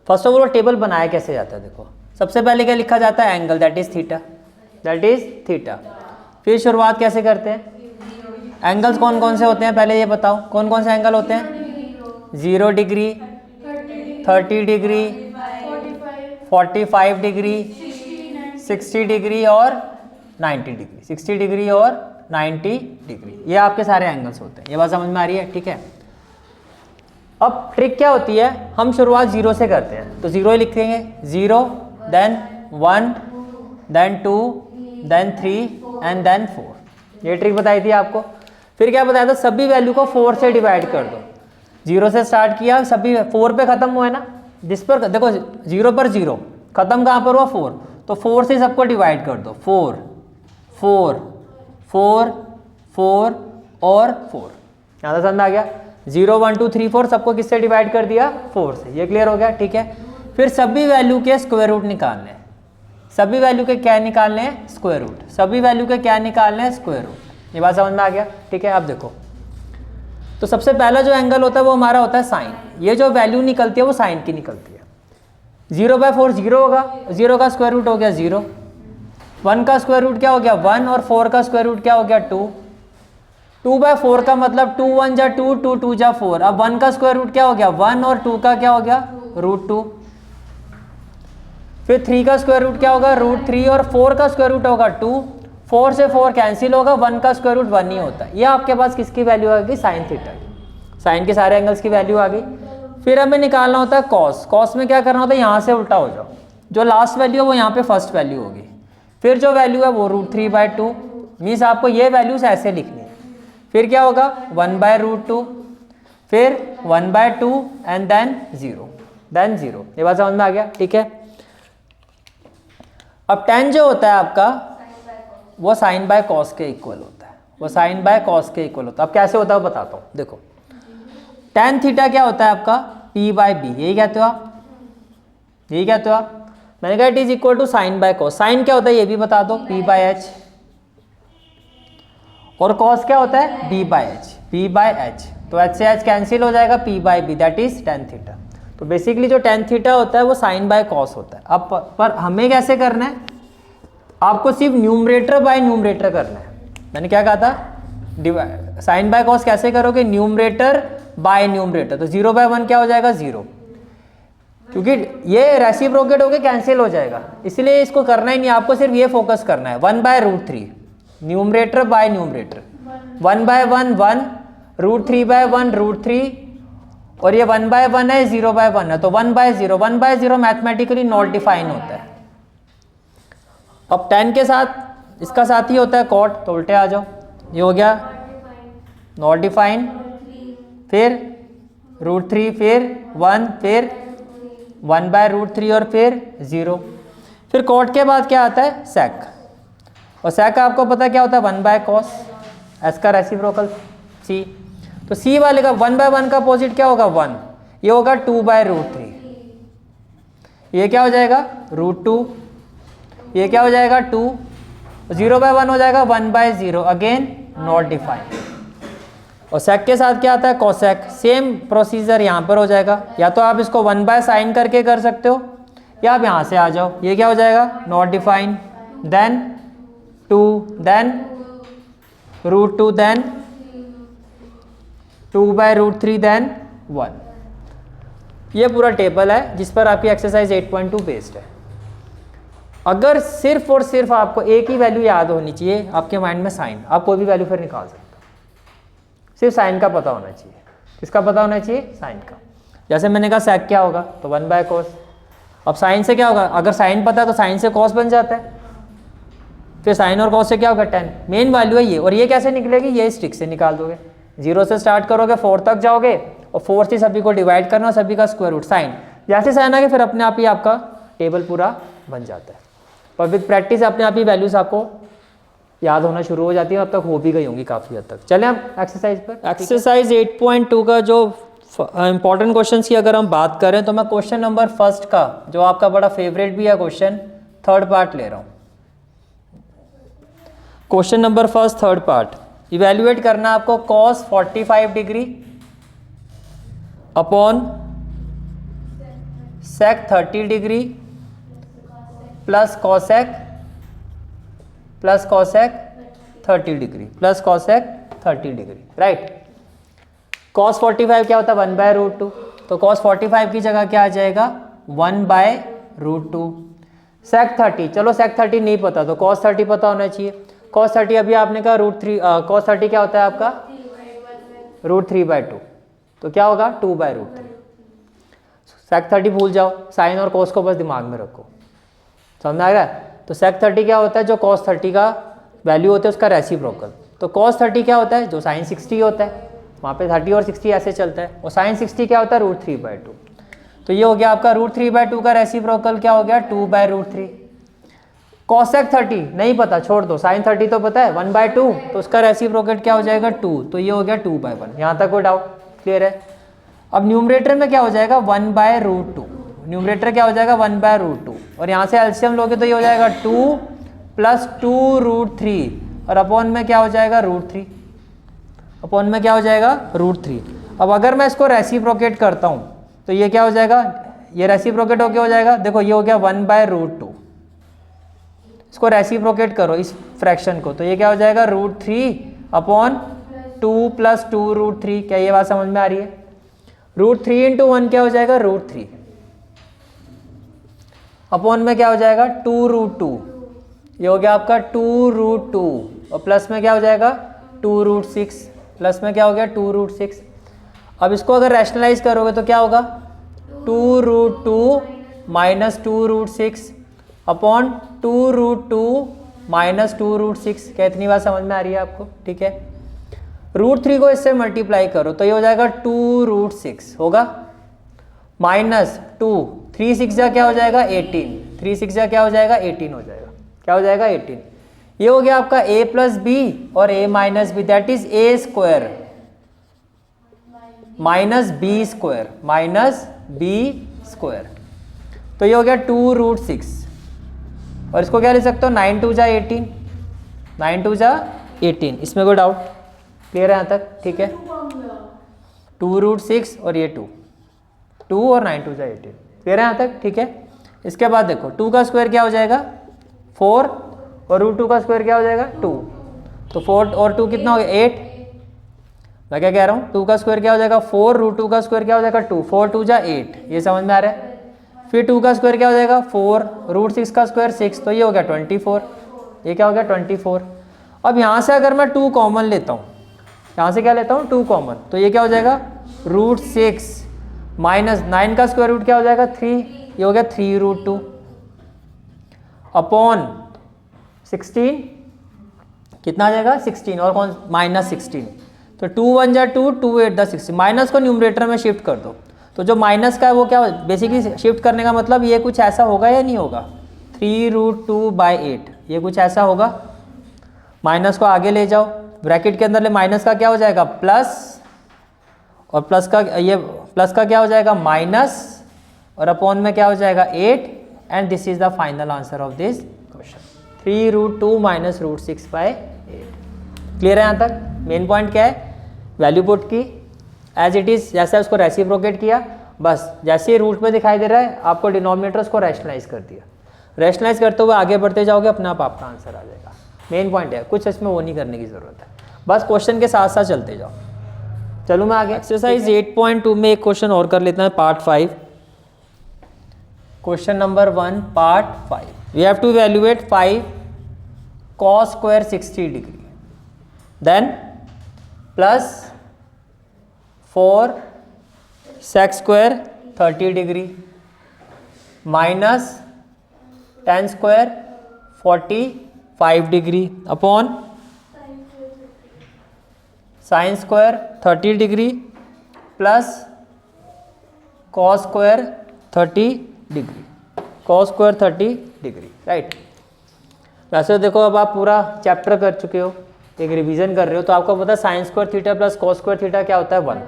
First of all table बनाया कैसे जाता है, देखो सबसे पहले क्या लिखा जाता है, एंगल दैट इज थीटा। फिर शुरुआत कैसे करते हैं, एंगल्स कौन कौन से होते हैं पहले ये बताओ, कौन कौन से एंगल होते हैं, 0 डिग्री, 30 डिग्री, 45 डिग्री, 60 डिग्री और 90 डिग्री, 60 डिग्री और 90 डिग्री, ये आपके सारे एंगल्स होते हैं। ये बात समझ में आ रही है, ठीक है। अब ट्रिक क्या होती है, हम शुरुआत 0 से करते हैं, तो 0 ही लिखेंगे, 0 then 1 then 2 then 3 and then 4। ये ट्रिक बताई थी आपको। फिर क्या बताया था, सभी वैल्यू को 4 से डिवाइड कर दो। 0 से स्टार्ट किया, सभी 4 पे खत्म हुआ है ना, जिस पर देखो 0 पर 0 खत्म कहाँ पर हुआ 4, तो 4 से सबको डिवाइड कर दो, 4 4 4 4 और 4। यहाँ तक समझ आ गया। 0 1 2 3 4 सबको किससे डिवाइड कर दिया, 4 से। ये क्लियर हो गया, ठीक है। फिर सभी वैल्यू के स्क्वायर रूट निकालने हैं, सभी वैल्यू के क्या निकालने हैं, स्क्वायर रूट, सभी वैल्यू के क्या निकालने हैं, स्क्वायर रूट। ये बात समझ में आ गया, ठीक है। अब देखो, तो सबसे पहला जो एंगल होता है वो हमारा होता है साइन। ये जो वैल्यू निकलती है वो साइन की निकलती है। 0/4 0 होगा, 0 का स्क्वायर रूट हो गया 0, 1 का स्क्वायर रूट क्या हो गया 1 और 4 का स्क्वायर रूट क्या हो गया 2। 2/4 का मतलब 2 1 जा 2, 2 2 जा 4। अब 1 का स्क्वायर रूट क्या हो गया 1 और 2 का क्या हो गया √2। फिर 3 का स्क्वायर रूट क्या होगा √3 और 4 का स्क्वायर रूट होगा 2। 4 से 4 कैंसिल होगा, 1 का स्क्वायर रूट 1 ही होता है। ये आपके पास किसकी वैल्यू आ गई, साइन थीटा की। साइन के सारे एंगल्स की वैल्यू आ गई। फिर हमें निकालना होता है कॉस। कॉस में क्या करना होता है, यहाँ से उल्टा हो जाओ, जो लास्ट वैल्यू है वो यहाँ पे फर्स्ट वैल्यू होगी। फिर जो वैल्यू है वो √3/2, मीन्स आपको ये वैल्यूज ऐसे लिखनी है। फिर क्या होगा 1/√2, फिर 1/2 एंड देन 0। ये बात समझ में आ गया, ठीक है। अब tan जो होता है आपका वो साइन बाय कॉस के इक्वल होता है, वो साइन बाय कॉस के इक्वल होता है। अब कैसे होता है वो बताता हूँ। देखो tan थीटा क्या होता है आपका P/B, यही कहते हो आप, यही कहते हो आप। मैंने कहा it is equal to sine by cos. Sine क्या होता है ये भी बता दो, P/H, और कॉस क्या होता है B/H। तो H से H कैंसिल हो जाएगा, P/B that is tan theta. तो बेसिकली जो tan थीटा होता है वो साइन बाय कॉस होता है। अब पर हमें कैसे करना है, आपको सिर्फ न्यूमरेटर बाय न्यूमरेटर करना है। मैंने क्या कहा था, साइन बाय कॉस कैसे करोगे, न्यूमरेटर बाय न्यूमरेटर। तो 0/1 क्या हो जाएगा 0, क्योंकि ये रेसिप्रोकेट होके कैंसिल हो जाएगा, इसलिए इसको करना ही नहीं, आपको सिर्फ ये फोकस करना है। 1/√3 न्यूमरेटर बाय न्यूमरेटर, 1/1 1, √3/1 √3, और ये 1/1 है 0/1 है, तो 1/0। 1/0 मैथमेटिकली नॉट डिफाइन होता है। अब tan के साथ इसका साथ ही होता है cot, तो उल्टे आ जाओ, ये हो गया नॉट डिफाइन, फिर √3, फिर 1, फिर 1/√3 और फिर 0। फिर cot के बाद क्या आता है sec, और sec आपको पता क्या होता है 1/cos, s का रेसिप्रोकल c। तो c वाले का 1/1 का अपोजिट क्या होगा 1, ये होगा 2/√3, ये क्या हो जाएगा √2, ये क्या हो जाएगा 2, 0/1 हो जाएगा 1/0, अगेन नॉट डिफाइंड। और sec के साथ क्या आता है cosec, सेम प्रोसीजर यहाँ पर हो जाएगा। या तो आप इसको 1/sin करके कर सकते हो, या आप यहाँ से आ जाओ, ये क्या हो जाएगा not defined, then 2, then √2 then 2/√3 then 1। ये पूरा टेबल है जिस पर आपकी एक्सरसाइज 8.2 बेस्ड है। अगर सिर्फ और सिर्फ आपको एक ही वैल्यू याद होनी चाहिए आपके माइंड में, साइन, आप कोई भी वैल्यू फिर निकाल सकते हो। सिर्फ साइन का पता होना चाहिए। किसका पता होना चाहिए? साइन का। जैसे मैंने कहा सेक क्या होगा, तो 1/cos। अब साइन से क्या होगा, अगर साइन पता है तो साइन से कॉस बन जाता है, फिर साइन और कॉस से क्या होगा 10। मेन वैल्यू है ये। और ये कैसे निकलेगी, ये स्टिक से निकाल दोगे। 0 से स्टार्ट करोगे 4 तक जाओगे और 4 से सभी को डिवाइड करना और सभी का स्क्वायर रूट, साइन। जैसे साइन आ गया फिर अपने आप ही आपका टेबल पूरा बन जाता है। और विद प्रैक्टिस अपने आप ही वैल्यूज आपको याद होना शुरू हो जाती है। अब तक हो भी गई होंगी काफ़ी हद तक। चलें हम एक्सरसाइज पर। एक्सरसाइज 8.2 का जो इंपॉर्टेंट क्वेश्चन की अगर हम बात करें तो मैं क्वेश्चन नंबर फर्स्ट का, जो आपका बड़ा फेवरेट भी है क्वेश्चन, थर्ड पार्ट ले रहा हूँ। Question number first third part, evaluate करना आपको cos 45 degree upon sec 30 degree plus cosec 30 degree plus cosec 30 degree, right. cos 45 क्या होता है 1/√2, तो cos 45 की जगह क्या आ जाएगा 1/√2। sec 30, चलो sec 30 नहीं पता तो cos 30 पता होना चाहिए। cos 30 अभी आपने कहा √3, cos 30 क्या होता है आपका √3/2, तो क्या होगा 2/√3। sec 30 भूल जाओ, साइन और cos को बस दिमाग में रखो, समझ आ रहा है। तो sec 30 क्या होता है, जो cos 30 का वैल्यू होता है उसका रेसिप्रोकल। तो cos 30 क्या होता है, जो sin 60 होता है, वहाँ पे 30 और 60 ऐसे चलता है, और sin 60 क्या होता है √3/2। तो ये हो गया आपका √3/2 का रेसिप्रोकल क्या हो गया 2/√3। cosec 30 नहीं पता, छोड़ दो। sin 30 तो पता है 1/2, तो उसका रेसिप्रोकल क्या हो जाएगा 2, तो ये हो गया 2/1। यहाँ तक कोई डाउट क्लियर है। अब न्यूमरेटर में क्या हो जाएगा 1/√2, न्यूमरेटर क्या हो जाएगा 1/√2, और यहाँ से एलसीएम लोगे तो ये हो जाएगा 2 + 2√3, और अपॉन में क्या हो जाएगा √3, अपॉन में क्या हो जाएगा √3। अब अगर मैं इसको रेसिप्रोकेट करता हूँ तो ये क्या हो जाएगा, ये रेसिप्रोकेट होके हो जाएगा, देखो ये हो गया 1/√2। इसको रेसिप्रोकेट करो इस फ्रैक्शन को, तो ये क्या हो जाएगा √3 अपॉन 2 + 2√3। क्या ये बात समझ में आ रही है। √3 × 1 क्या हो जाएगा √3, अपॉन में क्या हो जाएगा 2√2, ये हो गया आपका 2√2, और प्लस में क्या हो जाएगा 2√6, प्लस में क्या हो गया 2√6। अब इसको अगर रैशनलाइज करोगे तो क्या होगा 2√2 - 2√6 अपॉन 2√2 - 2√6। क्या इतनी बात समझ में आ रही है आपको, ठीक है। √3 को इससे मल्टीप्लाई करो तो ये हो जाएगा 2√6 होगा, -2, 3 6 जा क्या हो जाएगा 18, 3 6 जा क्या हो जाएगा 18 हो जाएगा, क्या हो जाएगा 18। ये हो गया आपका a + b और a - b, that is a² - b², तो ये हो गया 2√6, और इसको क्या ले सकते हो 9 2 जा 18, 9 2 जा 18। इसमें कोई डाउट क्लियर है यहाँ तक, ठीक है। 2√6 और ये 2 और 9 2 जा 18, क्लियर है यहाँ तक, ठीक है। इसके बाद देखो 2 का स्क्वायर क्या हो जाएगा 4, और √2 का स्क्वायर क्या हो जाएगा 2, तो 4 और 2 कितना हो गया 8। मैं क्या कह रहा हूँ 2 का स्क्वायर क्या हो जाएगा 4, √2 का स्क्वायर क्या हो जाएगा 2, 4 2 जा 8, ये समझ में आ रहा है। फिर 2 का स्क्वायर क्या हो जाएगा 4, √6 का स्क्वायर 6, तो ये हो गया 24, ये क्या हो गया 24। अब यहाँ से अगर मैं 2 कॉमन लेता हूँ, यहाँ से क्या लेता हूँ 2 कॉमन, तो ये क्या हो जाएगा √6 - 9 का स्क्वायर रूट क्या हो जाएगा 3, ये हो गया 3√2 अपॉन 16, कितना आ जाएगा 16, और कौन -16, तो 2 1 जा 2, 2 8 जा 16। माइनस को न्यूमरेटर में शिफ्ट कर दो, तो जो माइनस का है वो क्या बेसिकली शिफ्ट करने का मतलब ये कुछ ऐसा होगा या नहीं होगा 3√2/8, ये कुछ ऐसा होगा। माइनस को आगे ले जाओ, ब्रैकेट के अंदर ले, माइनस का क्या हो जाएगा प्लस, और प्लस का ये प्लस का क्या हो जाएगा माइनस, और अपॉन में क्या हो जाएगा 8, and this is the final answer of this question 3√2 - √6/8। Clear है यहाँ तक। मेन पॉइंट क्या है, वैल्यू पुट की एज इट इज, जैसे उसको रेसिप्रोकेट किया, बस जैसे ही रूट में दिखाई दे रहा है आपको डिनोमिनेटर्स को रैशनलाइज कर दिया। रैशनलाइज करते हुए आगे बढ़ते जाओगे, अपने आप आपका आंसर आ जाएगा। मेन पॉइंट है, कुछ इसमें वो नहीं करने की ज़रूरत है, बस क्वेश्चन के साथ साथ चलते जाओ। चलो मैं आगे एक्सरसाइज 8.2 में एक क्वेश्चन और कर लेते हैं, part 5। Question number 1 part 5, we have to evaluate 5 cos square 60 degree, then plus 4 sec square 30 degree minus tan square 45 degree upon sin square 30 degree plus cos square 30 degree, cos square 30 degree, right. वैसे देखो अब आप पूरा chapter कर चुके हो, एक revision कर रहे हो, तो आपको पता है sine square theta plus cos square theta क्या होता है 1।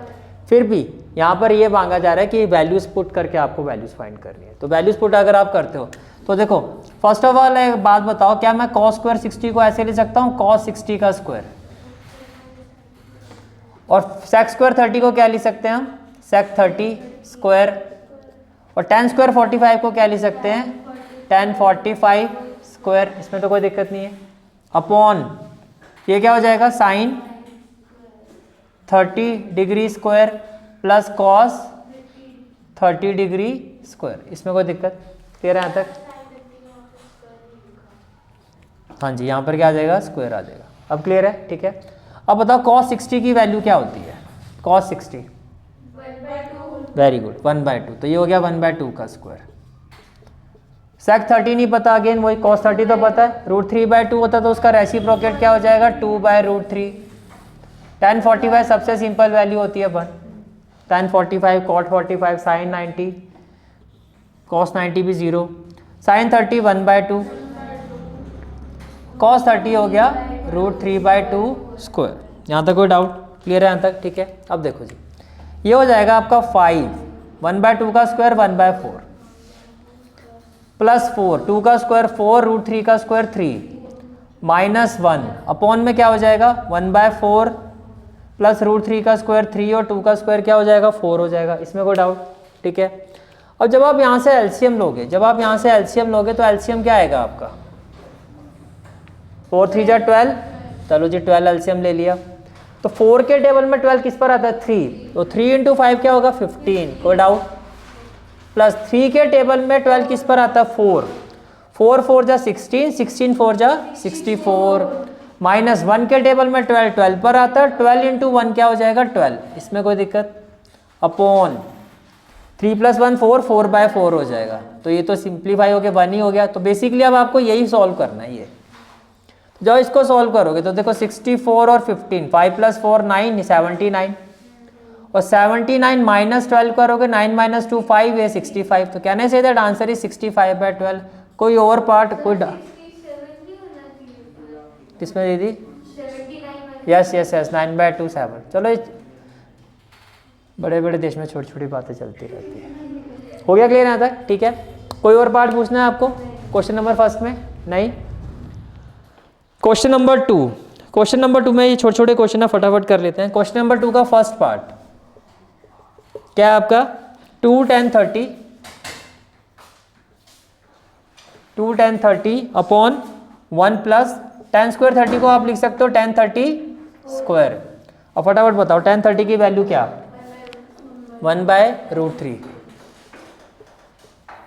फिर भी यहाँ पर ये मांगा जा रहा है कि वैल्यूज पुट करके आपको वैल्यूज फाइंड करनी है। तो वैल्यूज पुट अगर आप करते हो तो देखो फर्स्ट ऑफ ऑल एक बात बताओ, क्या मैं कॉस स्क्वायर 60 को ऐसे ले सकता हूँ कॉस 60 का स्क्वायर, और सेक स्क्वायर 30 को क्या लिख सकते हैं हम सेक 30 स्क्वायर, और टेन स्क्वायर 45 को क्या लिख सकते हैं टेन 45 स्क्वायर, इसमें तो कोई दिक्कत नहीं है, अपॉन ये क्या हो जाएगा sine 30 degree square plus cos 30 degree square, इसमें कोई दिक्कत क्लियर है यहाँ तक? हाँ जी, यहाँ पर क्या आ जाएगा स्क्वायर आ जाएगा, अब क्लियर है, ठीक है। अब बताओ cos 60 की वैल्यू क्या होती है, cos 60 वेरी गुड 1/2, तो ये हो गया 1/2 का स्क्वायर। सेक 30 नहीं पता, अगेन वही cos 30 तो पता है, √3/2 होता तो उसका रेसिप्रोकेट क्या हो जाएगा 2/√3। tan 45 सबसे सिंपल वैल्यू होती है 1, tan 45 cot 45 sin 90 cos 90 भी 0, sin 30 1/2 cos 30 हो गया √3/2 स्क्वायर। यहाँ तक कोई डाउट क्लियर है यहाँ तक? ठीक है। अब देखो जी, ये हो जाएगा आपका 5 1/2 का स्क्वायर 1/4 प्लस 4 2 का स्क्वायर 4 √3 का स्क्वायर 3 माइनस 1 अपॉन में क्या हो जाएगा 1/4 प्लस √3 का स्क्वायर 3 और 2 का स्क्वायर क्या हो जाएगा 4 हो जाएगा, इसमें कोई डाउट? ठीक है। अब जब आप यहाँ से एलसीएम लोगे, तो एलसीएम क्या आएगा आपका 4 3 जा 12, चलो जी 12 एलसीएम ले लिया, तो 4 के टेबल में 12 किस पर आता है 3, तो 3 × 5 क्या होगा 15, कोई डाउट? प्लस 3 के टेबल में 12 किस पर आता है 4 4 4 जा 16 16 4 जा 64 माइनस 1 के टेबल में 12 12 पर आता है, 12 × 1 क्या हो जाएगा 12, इसमें कोई दिक्कत, अपॉन 3 + 1 4 4/4 हो जाएगा, तो ये तो सिंप्लीफाई हो गया 1 ही हो गया। तो बेसिकली अब आपको यही सॉल्व करना है, ये जब इसको सॉल्व करोगे तो देखो 64 और 15 5 + 4 9 79 और 79 माइनस 12 करोगे 9 - 2 5 ये 65, तो कहने से दैट आंसर इज 65/12। कोई और पार्ट कोई किसमें दीदी? यस 9/2 7। चलो बड़े बड़े देश में छोटी छोटी बातें चलती रहती है। हो गया क्लियर यहाँ तक? ठीक है। कोई और पार्ट पूछना है आपको क्वेश्चन नंबर फर्स्ट में? नहीं। क्वेश्चन नंबर 2 में ये छोटे छोटे क्वेश्चन है, फटाफट कर लेते हैं। क्वेश्चन नंबर 2 का फर्स्ट पार्ट क्या है आपका 2 tan 30 upon 1 plus tan square 30 को आप लिख सकते हो tan 30 स्क्वायर। और फटाफट बताओ tan 30 की वैल्यू क्या 1/√3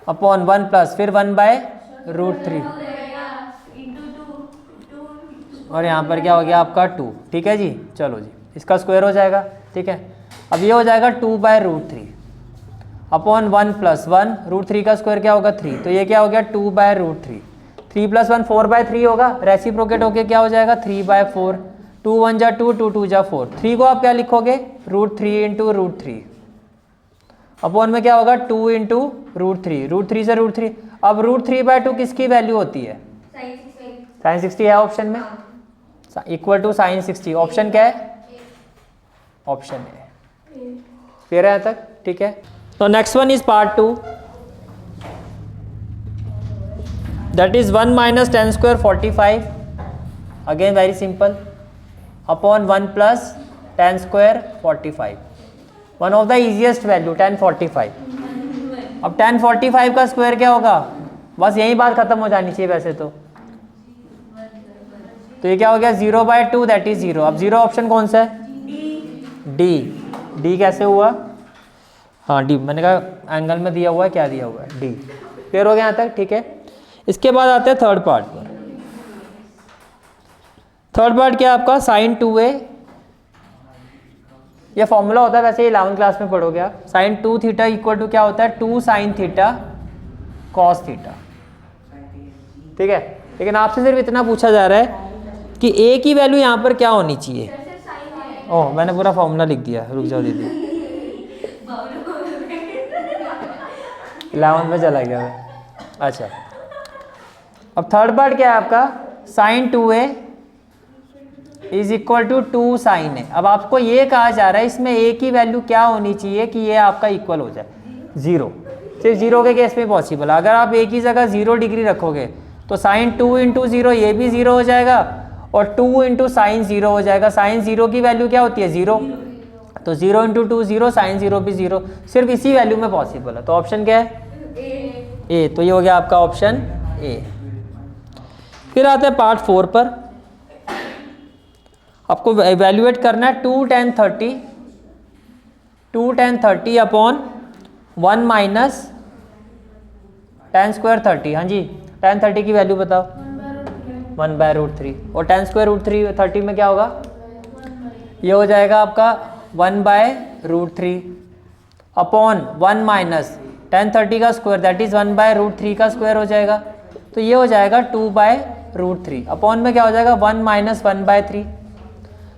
अपॉन 1 प्लस फिर 1/√3 और यहाँ पर क्या हो गया आपका 2। ठीक है जी, चलो जी इसका स्क्वायर हो जाएगा। ठीक है, अब ये हो जाएगा 2/√3 अपॉन 1 + 1 √3 का स्क्वायर क्या होगा 3, तो ये क्या हो गया 2/√3 3 + 1 4/3 होगा, रेसिप्रोकेट होके क्या हो जाएगा 3/4 2 1 जा 2 2 2 जा 4 3 को आप क्या लिखोगे √3 × √3 अपॉन में क्या होगा 2 × √3 √3 से √3। अब √3/2 किसकी वैल्यू होती है sin 60 है ऑप्शन में, इक्वल टू sin 60, ऑप्शन क्या है ऑप्शन है। क्लियर है यहाँ तक? ठीक है। तो next one is part 2, that is 1 - tan square 45, again very simple, upon 1 + tan square 45, one of the easiest value tan 45। अब tan 45 का स्क्वायर क्या होगा, बस यही बात खत्म हो जानी चाहिए वैसे तो, तो ये क्या हो गया 0/2 दैट इज 0। अब 0 ऑप्शन कौन सा है? डी। डी कैसे हुआ? हाँ डी, मैंने कहा एंगल में दिया हुआ है, क्या दिया हुआ है? डी। क्लियर हो गया यहाँ तक? ठीक है। इसके बाद आते हैं थर्ड पार्ट पर। थर्ड पार्ट क्या है आपका? sin 2a। ये फॉर्मूला होता है, वैसे 11th क्लास में पढ़ोगे आप। sin 2 थीटा इक्वल टू क्या होता है? 2 sin थीटा cos थीटा। ठीक है, लेकिन आपसे सिर्फ इतना पूछा जा रहा है कि a की वैल्यू यहाँ पर क्या होनी चाहिए। ओह, मैंने पूरा फॉर्मूला लिख दिया, रुक जाओ दीदी। 11th में चला गया मैं। अच्छा, अब थर्ड पार्ट क्या है आपका? sin 2a is equal to 2 sin a। अब आपको ये कहा जा रहा है इसमें a की वैल्यू क्या होनी चाहिए कि ये आपका इक्वल हो जाए 0। सिर्फ 0 के केस में पॉसिबल है। अगर आप a की जगह 0 डिग्री रखोगे तो sin 2 इंटू 0 ये भी 0 हो जाएगा और 2 इंटू साइन 0 हो जाएगा। साइन 0 की वैल्यू क्या होती है? 0। तो 0 इंटू 2 0, साइन 0 भी 0। सिर्फ इसी वैल्यू में पॉसिबल है। तो ऑप्शन क्या है? ए। तो ये हो गया आपका ऑप्शन ए। फिर आते हैं पार्ट 4 पर। आपको एवेल्युएट करना है 2 tan 30 upon 1 minus tan square 30। हाँ जी, tan 30 की वैल्यू बताओ। 1/√3। और tan स्क्वायर √30 में क्या होगा? ये हो जाएगा आपका 1/√3 अपॉन 1 माइनस tan 30 का स्क्वायर दैट इज 1/√3 का स्क्वायर हो जाएगा। तो ये हो जाएगा 2/√3 अपॉन में क्या हो जाएगा? 1 माइनस 1/3।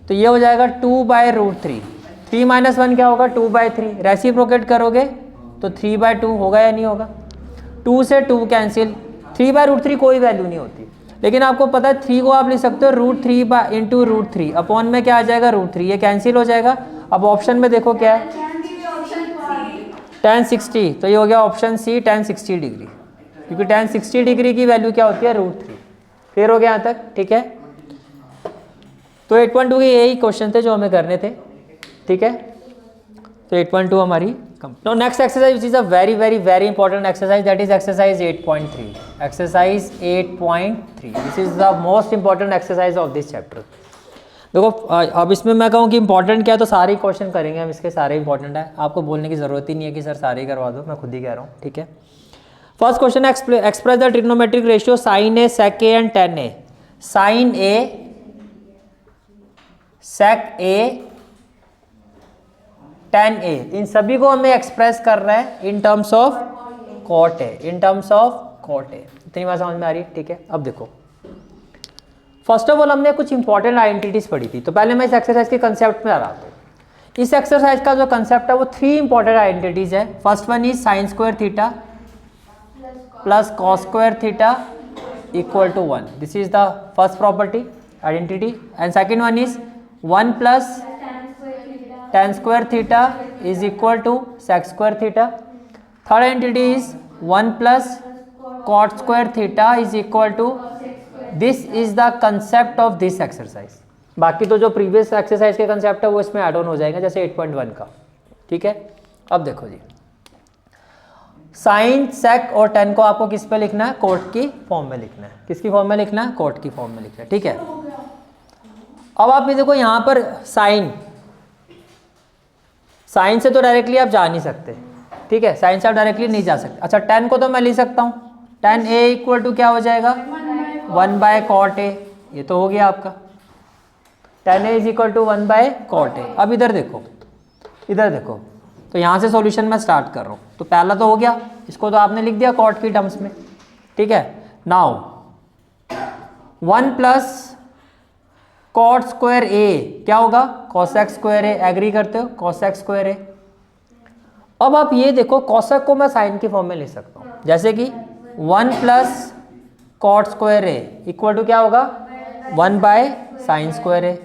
तो ये हो जाएगा 2/√3। 3 माइनस 1 क्या होगा? 2/3। रेसिप्रोकेट करोगे तो 3/2 होगा या नहीं होगा? 2 से 2 कैंसिल। 3/√3 कोई वैल्यू नहीं होती, लेकिन आपको पता है 3 को आप लिख सकते हो √3 इंटू √3 अपॉन में क्या आ जाएगा? √3। ये कैंसिल हो जाएगा। अब ऑप्शन में देखो क्या है? tan 60। तो ये हो गया ऑप्शन सी, tan 60 डिग्री, क्योंकि tan 60 डिग्री की वैल्यू क्या होती है? √3। क्लियर हो गया यहाँ तक? ठीक है। तो 8.2 के यही क्वेश्चन थे जो हमें करने थे। ठीक है, तो 8.2 हमारी complete. Now next exercise which is a very very very important exercise, that is exercise 8.3। Exercise 8.3 this is the most important exercise of this chapter. देखो अब इसमें मैं कहूँ कि इंपॉर्टेंट क्या है, तो सारे क्वेश्चन करेंगे हम इसके, सारे इंपॉर्टेंट है। आपको बोलने की जरूरत ही नहीं है कि सर सारे ही करवा दो, मैं खुद ही कह रहा हूँ। ठीक है, फर्स्ट क्वेश्चन है express the trigonometric ratio sin a sec a and tan a। sin a sec a tan a, इन सभी को हमें एक्सप्रेस कर रहा है इन terms of cot a, in terms of cot a। इतनी बात समझ में आ रही है? ठीक है, अब देखो फर्स्ट ऑफ ऑल हमने कुछ इंपॉर्टेंट आइडेंटिटीज पढ़ी थी, तो पहले मैं इस एक्सरसाइज के कंसेप्ट में आ रहा हूँ। इस एक्सरसाइज का जो कंसेप्ट है वो 3 इंपॉर्टेंट आइडेंटिटीज है। First one is sin square theta plus cos square theta equal to 1। This is the first property identity. And second one is 1 plus tan square theta is equal to sec square theta. Third identity is 1 plus cot square theta is equal to, this is the concept of this exercise. बाकी तो जो previous exercise के concept है वो इसमें add on हो जाएगा, जैसे 8.1 का। ठीक है, अब देखो जी, साइन सेक और टेन को आपको किस पे लिखना है? कोट की फॉर्म में लिखना है। किसकी फॉर्म में लिखना है? कोट की फॉर्म में लिखना है। ठीक है, अब आप ये देखो यहाँ पर साइन से तो डायरेक्टली आप जा नहीं सकते। ठीक है, साइन से आप डायरेक्टली नहीं जा सकते। अच्छा, टेन को तो मैं लिख सकता हूँ, tan a इक्वल टू क्या हो जाएगा? 1/cot a। ये तो हो गया आपका tan a is equal to 1/cot a। अब इधर देखो, इधर देखो, तो यहाँ से सॉल्यूशन मैं स्टार्ट कर रहा हूँ। तो पहला तो हो गया, इसको तो आपने लिख दिया cot की टर्म्स में। ठीक है, now 1 plus cot square a क्या होगा? cosec square a। एग्री करते हो? cosec square a। अब आप ये देखो, cosec को मैं साइन की फॉर्म में लिख सकता हूँ, जैसे कि 1 plus cot square a equal to क्या होगा? 1/sin square a।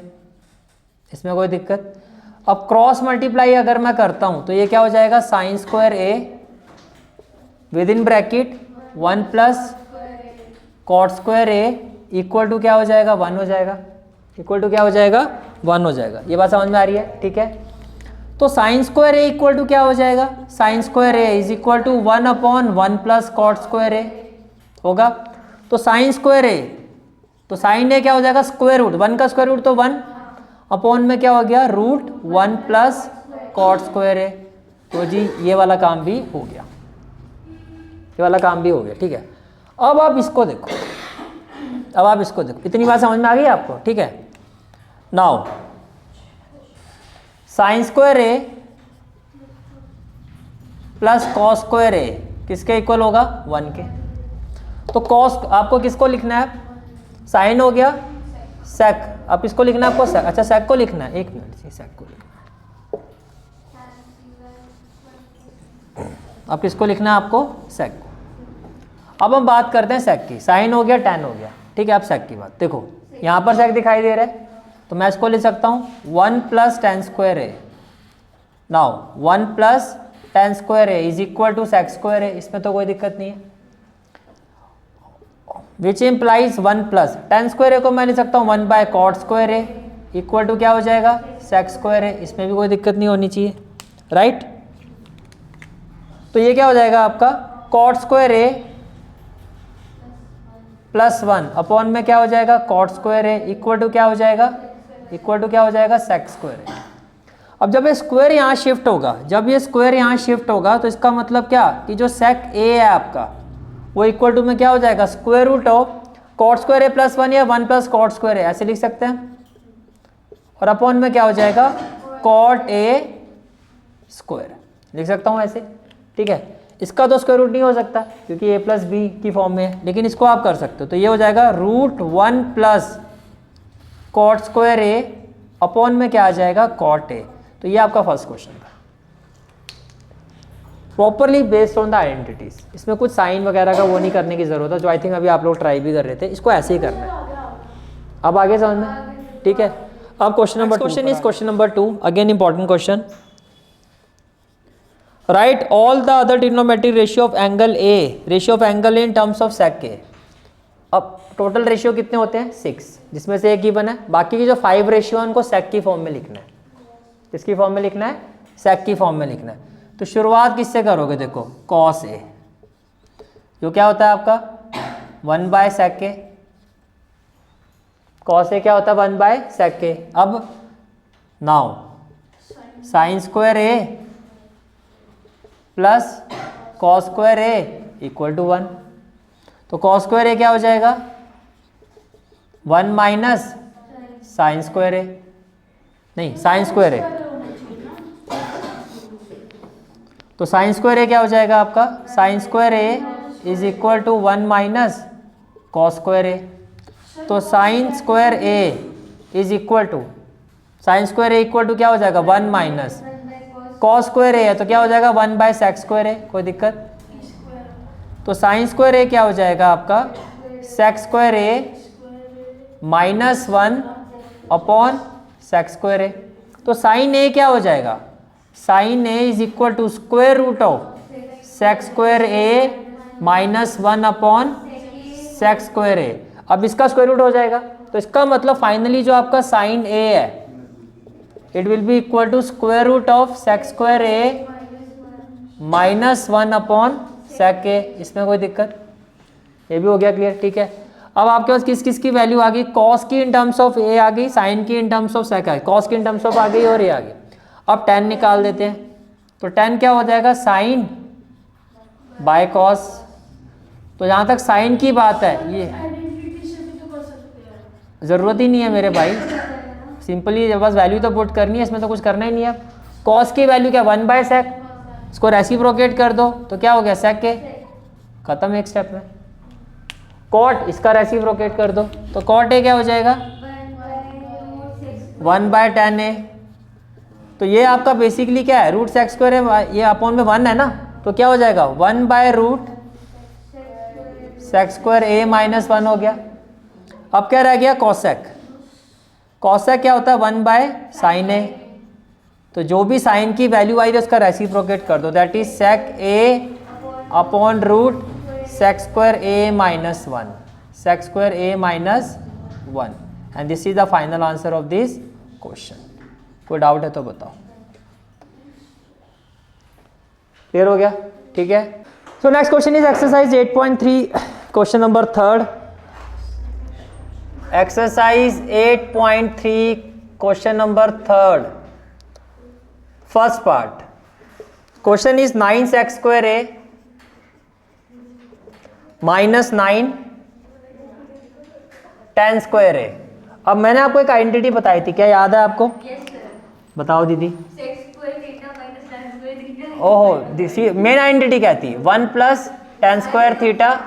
इसमें कोई दिक्कत? अब क्रॉस मल्टीप्लाई अगर मैं करता हूं तो ये क्या हो जाएगा? sin square a within bracket 1 plus cot square a equal to क्या हो जाएगा? 1 हो जाएगा। इक्वल टू क्या हो जाएगा? 1 हो जाएगा। ये बात समझ में आ रही है? ठीक है, तो sin square a equal to क्या हो जाएगा? sin square a is equal to 1/1 plus cot square a होगा। तो sin स्क्वायर a तो साइन ए क्या हो जाएगा, स्क्वायर रूट, 1 का स्क्वायर रूट तो 1 अपॉन में क्या हो गया, root 1 plus cot square A. तो जी ये वाला काम भी हो गया, ये वाला काम भी हो गया, ठीक है। अब आप इसको देखो, अब आप इसको देखो, इतनी बात समझ में आ गई आपको, ठीक है। Now sine square A plus cos square ए किसके इक्वल होगा, 1 के। तो कॉस आपको किसको लिखना है, साइन हो गया सेक, अब इसको लिखना है आपको सेक, अच्छा सेक को लिखना है, 1 मिनट से सेक को लिखना है, अब किसको लिखना है आपको, सेक को। अब हम बात करते हैं सेक की, साइन हो गया टैन हो गया, ठीक है। अब सेक की बात देखो, यहाँ पर सेक दिखाई दे रहा है तो मैं इसको लिख सकता हूँ 1 plus tan square A. Now 1 plus tan square A is equal to sec square A, इसमें तो कोई दिक्कत नहीं है। Which implies 1 plus tan square A को मैं लिख सकता हूँ 1 by cot square A equal to क्या हो जाएगा, सेक स्क्वायर ए, इसमें भी कोई दिक्कत नहीं होनी चाहिए, राइट। तो ये क्या हो जाएगा आपका, cot square A plus 1 upon में क्या हो जाएगा, cot square A equal to क्या हो जाएगा, इक्वल टू क्या हो जाएगा, सेक स्क्वायर ए। अब जब ये स्क्वायर यहाँ शिफ्ट होगा, जब ये स्क्वायर यहाँ शिफ्ट होगा तो इसका मतलब क्या कि जो सेक ए है आपका वो इक्वल टू में क्या हो जाएगा, square root of cot square A plus 1 या 1 प्लस कॉट स्क्वायर ए, ऐसे लिख सकते हैं। और अपॉन में क्या हो जाएगा, कॉट ए स्क्वायर लिख सकता हूँ ऐसे, ठीक है। इसका तो स्क्वायर रूट नहीं हो सकता क्योंकि ए प्लस बी की फॉर्म में है, लेकिन इसको आप कर सकते हो। तो ये हो जाएगा root 1 plus cot square A upon में क्या आ जाएगा, कॉट ए। तो ये आपका फर्स्ट क्वेश्चन था, properly based on the identities. इसमें कुछ साइन वगैरह का वो नहीं करने की जरूरत है, जो आई थिंक अभी आप लोग ट्राई भी कर रहे थे, इसको ऐसे ही करना है। अब आगे समझ में, ठीक है। अब question number question is question number 2, again important question. Write all the other trigonometric ratio of angle A, ratio of angle in terms of sec A. अब टोटल रेशियो कितने होते हैं, 6, जिसमें से एक गिवन है, बाकी की जो 5 रेशियो है उनको सेक की फॉर्म में लिखना है। किसकी फॉर्म में लिखना है, सेक की फॉर्म में लिखना है। तो शुरुआत किससे करोगे, देखो कॉस ए, जो क्या होता है आपका 1 bye sec A, cos A क्या होता है 1 बाय सेक ए। अब now sine square A plus cos square A equal to 1। तो कॉस स्क्वायर ए क्या हो जाएगा, 1 माइनस साइन स्क्वायर ए, नहीं साइन स्क्वायर ए। तो साइन स्क्वायर ए क्या हो जाएगा आपका, sine square A is equal to 1 minus cos square A. तो sine square A is equal to, sine square A equal to क्या हो जाएगा, 1 माइनस कॉस स्क्वायर ए है तो क्या हो जाएगा 1 बाय सेक स्क्वायर ए, कोई दिक्कत। तो साइन स्क्वायर ए क्या हो जाएगा आपका, sec square A minus 1 upon sec square A. तो साइन ए क्या हो जाएगा, sine A is equal to square root of sec square A minus 1 upon sec square A. अब इसका स्क्वायर रूट हो जाएगा, तो इसका मतलब फाइनली जो आपका साइन ए है it will be equal to square root of sec square A minus 1 upon sec A. इसमें कोई दिक्कत, ये भी हो गया क्लियर, ठीक है। अब आपके पास किस किस की वैल्यू आ गई, कॉस की इन टर्म्स ऑफ ए आ गई, साइन की इन टर्म्स ऑफ सेक आ गई, कॉस की इन टर्म्स ऑफ आ गई और ये आ गई। अब tan निकाल देते हैं, तो tan क्या हो जाएगा, साइन बाय कॉस। तो जहाँ तक साइन की बात है ये ज़रूरत ही नहीं है मेरे भाई, सिंपली बस वैल्यू तो पुट करनी है, इसमें तो कुछ करना ही नहीं है। कॉस की वैल्यू क्या 1 बाय सेक, इसको रेसिप्रोकेट कर दो तो क्या हो गया सेक के, खत्म एक स्टेप में। कॉट इसका रेसिप्रोकेट कर दो तो कॉट ए क्या हो जाएगा 1 बाय tan ए। तो ये आपका बेसिकली क्या है, रूट सेक स्क्वायर है, ये अपॉन में 1 है ना, तो क्या हो जाएगा 1 by root sec square A minus 1 हो गया। अब क्या रह गया कॉसेक, कॉसेक क्या होता है 1 बाय साइन ए। तो जो भी साइन की वैल्यू आई थी उसका रेसिप्रोकेट कर दो, that is sec A upon root sec square A minus 1, sec square A minus 1, and this is the final answer of this question. कोई डाउट है तो बताओ, क्लियर हो गया, ठीक है। So next question is exercise 8.3, question number 3rd। Exercise 8.3 question number 3, first part. Question is 9x² minus 9 10² अब मैंने आपको एक आइडेंटिटी बताई थी, क्या याद है आपको? बताओ दीदी। ओहो, मेन आइडेंटिटी क्या थी? 1 + tan² थीटा।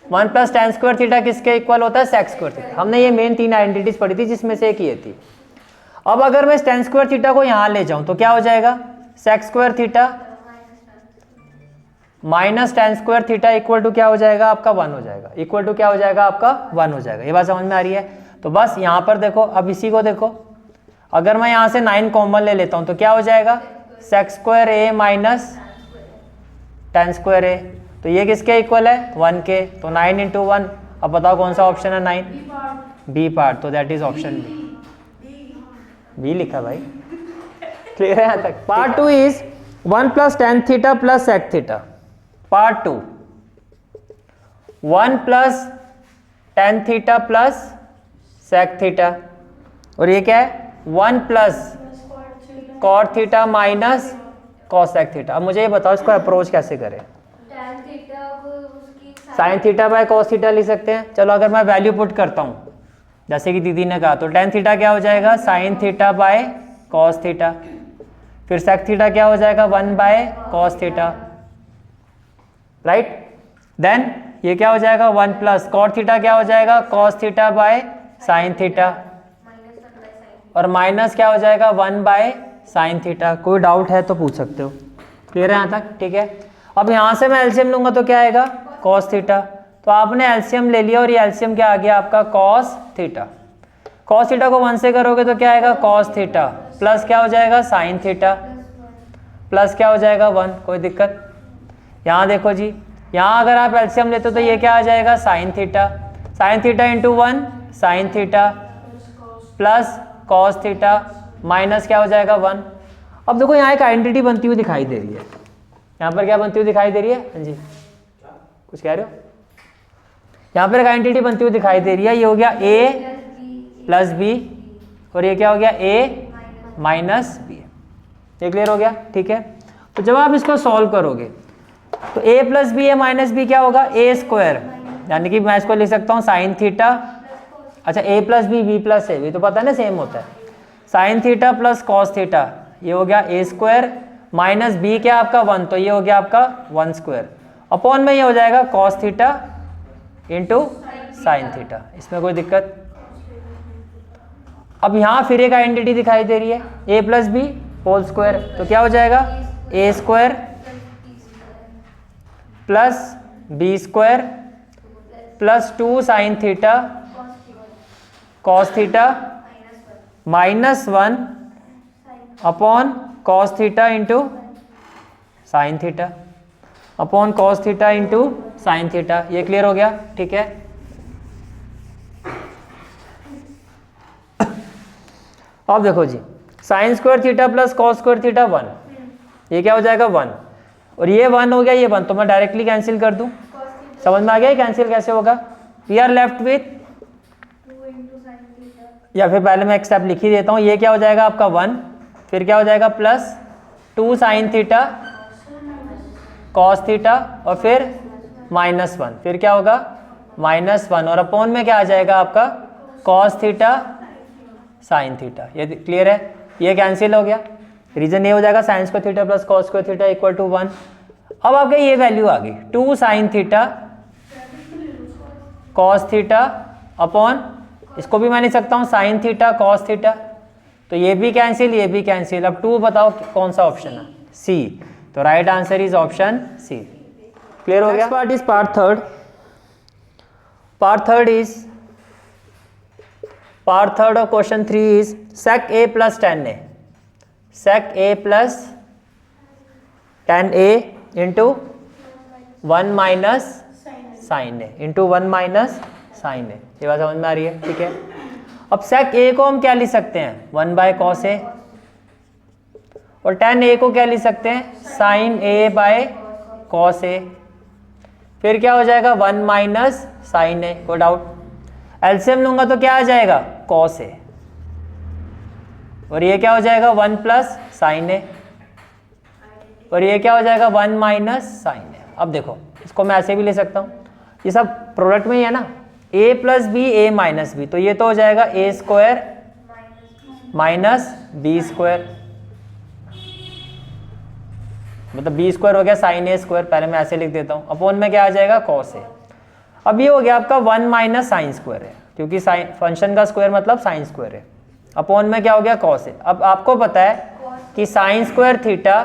1 + tan² थीटा किसके इक्वल होता है? sec² theta. हमने ये मेन 3 आइडेंटिटीज पढ़ी थी, जिसमें से एक ये थी। अब अगर मैं tan² थीटा को यहां ले जाऊं तो क्या हो जाएगा? sec² थीटा माइनस tan² थीटा इक्वल टू क्या हो जाएगा आपका? 1 हो जाएगा। इक्वल टू क्या हो जाएगा आपका? 1 हो जाएगा। ये बात समझ में आ रही है? तो बस यहां पर देखो, अब इसी को देखो, अगर मैं यहां से 9 कॉमन ले लेता हूं तो क्या हो जाएगा? sec² minus tan²। तो ये किसके इक्वल है? 1 के। तो 9 × 1, अब बताओ कौन सा ऑप्शन है? 9 बी पार्ट। तो दैट इज ऑप्शन बी लिखा भाई। क्लियर है यहां तक? Part 2 is 1 + tan theta + sec theta. Part 2 1 + tan theta + sec theta, और ये क्या है? 1 + cot theta minus cos sec theta. अब मुझे ये बताओ इसको अप्रोच कैसे करें? Sign theta bye cos theta लिख सकते हैं। चलो अगर मैं वैल्यू पुट करता हूं जैसे कि दीदी ने कहा, तो tan थीटा क्या हो जाएगा? Sine theta bye cos theta. फिर sec थीटा क्या हो जाएगा? 1/cos theta, right. देन ये क्या हो जाएगा? 1 + cot थीटा क्या हो जाएगा? cos theta by sine theta, और माइनस क्या हो जाएगा? 1/sin theta. कोई डाउट है तो पूछ सकते हो। क्लियर है यहाँ तक? ठीक है। अब यहाँ से मैं एलसीएम लूंगा तो क्या आएगा? cos theta. तो आपने एलसीएम ले लिया, और ये एलसीएम क्या आ गया आपका? cos theta. cos थीटा को 1 से करोगे तो क्या आएगा? cos थीटा प्लस क्या हो जाएगा? sin थीटा प्लस क्या हो जाएगा? 1। कोई दिक्कत? यहाँ देखो जी, यहाँ अगर आप एलसीएम लेते हो तो ये क्या आ जाएगा? sin theta. sin theta × 1 sin theta plus cos theta minus क्या हो जाएगा? 1। अब देखो यहाँ एक आइडेंटिटी बनती हुई दिखाई दे रही है। यहाँ पर क्या बनती हुई दिखाई दे रही है? हाँ जी, कुछ कह रहे हो? यहाँ पर एक आइडेंटिटी बनती हुई दिखाई दे रही है। ये हो गया a + b, और ये क्या हो गया? a - b। ये क्लियर हो गया? ठीक है। तो जब आप इसको सॉल्व करोगे तो a + b a - b क्या होगा? a², यानी कि मैं इसको लिख सकता हूँ sin थीटा। अच्छा, a + b b + a, भी तो पता है ना सेम होता है। sin थीटा + cos थीटा, ये हो गया a² माइनस b क्या आपका? 1, तो ये हो गया आपका 1²। अपॉन में ये हो जाएगा cos थीटा × sin थीटा। इसमें कोई दिक्कत? अब यहाँ फिर एक आइडेंटिटी दिखाई दे रही है, a + b होल², तो क्या हो जाएगा? a² plus b² plus 2 sin theta cos theta minus 1 upon cos theta × sin theta upon cos theta × sin theta. ये क्लियर हो गया? ठीक है। अब देखो जी, sin² थीटा + cos² थीटा 1, ये क्या हो जाएगा? 1, और ये 1 हो गया, ये 1, तो मैं डायरेक्टली कैंसिल कर दूं। समझ में आ गया कैंसिल कैसे होगा? वी आर लेफ्ट विथ, या फिर पहले मैं एक स्टेप लिख ही देता हूँ। ये क्या हो जाएगा आपका? 1, फिर क्या हो जाएगा? Plus 2 sin theta cos theta, और फिर -1, फिर क्या होगा? -1, और अपॉन में क्या आ जाएगा आपका? cos theta sin theta. ये क्लियर है? ये कैंसिल हो गया। रीजन ये हो जाएगा sin² theta + cos² theta equal to 1। अब आपके ये वैल्यू आ गई 2 sin theta cos theta upon, इसको भी मैं लिख सकता हूँ sin थीटा cos थीटा, तो ये भी कैंसिल, ये भी कैंसिल। अब 2 बताओ कौन सा ऑप्शन है? सी। तो right answer is option C. Clear हो गया? Part is part 3rd। Part 3rd is part 3rd of question 3 is sec a + tan a। sec a + tan a × 1 - sin a × 1 - sin a। ये बात समझ में आ रही है? ठीक है। अब sec a को हम क्या लिख सकते हैं? 1/cos a, और tan a को क्या लिख सकते हैं? sin a/cos a। फिर क्या हो जाएगा? 1 - sin a। कोई डाउट? एलसीएम लूंगा तो क्या आ जाएगा, कॉस ए, और ये क्या हो जाएगा 1 प्लस साइन ए, और ये क्या हो जाएगा 1 माइनस साइन ए। अब देखो इसको मैं ऐसे भी ले सकता हूँ, ये सब प्रोडक्ट में ही है ना, a plus B A minus B, तो ये तो हो जाएगा A square minus B square, मतलब बी स्क्वायर हो गया साइन ए स्क्वायर, पहले मैं ऐसे लिख देता हूँ, अपॉन में क्या आ जाएगा कॉस ए। अब ये हो गया आपका 1 माइनस साइन स्क्वायर है, क्योंकि साइन फंक्शन का स्क्वायर मतलब साइन स्क्वायर है, अपॉन में क्या हो गया कॉस ए। अब आपको पता है कि sine square theta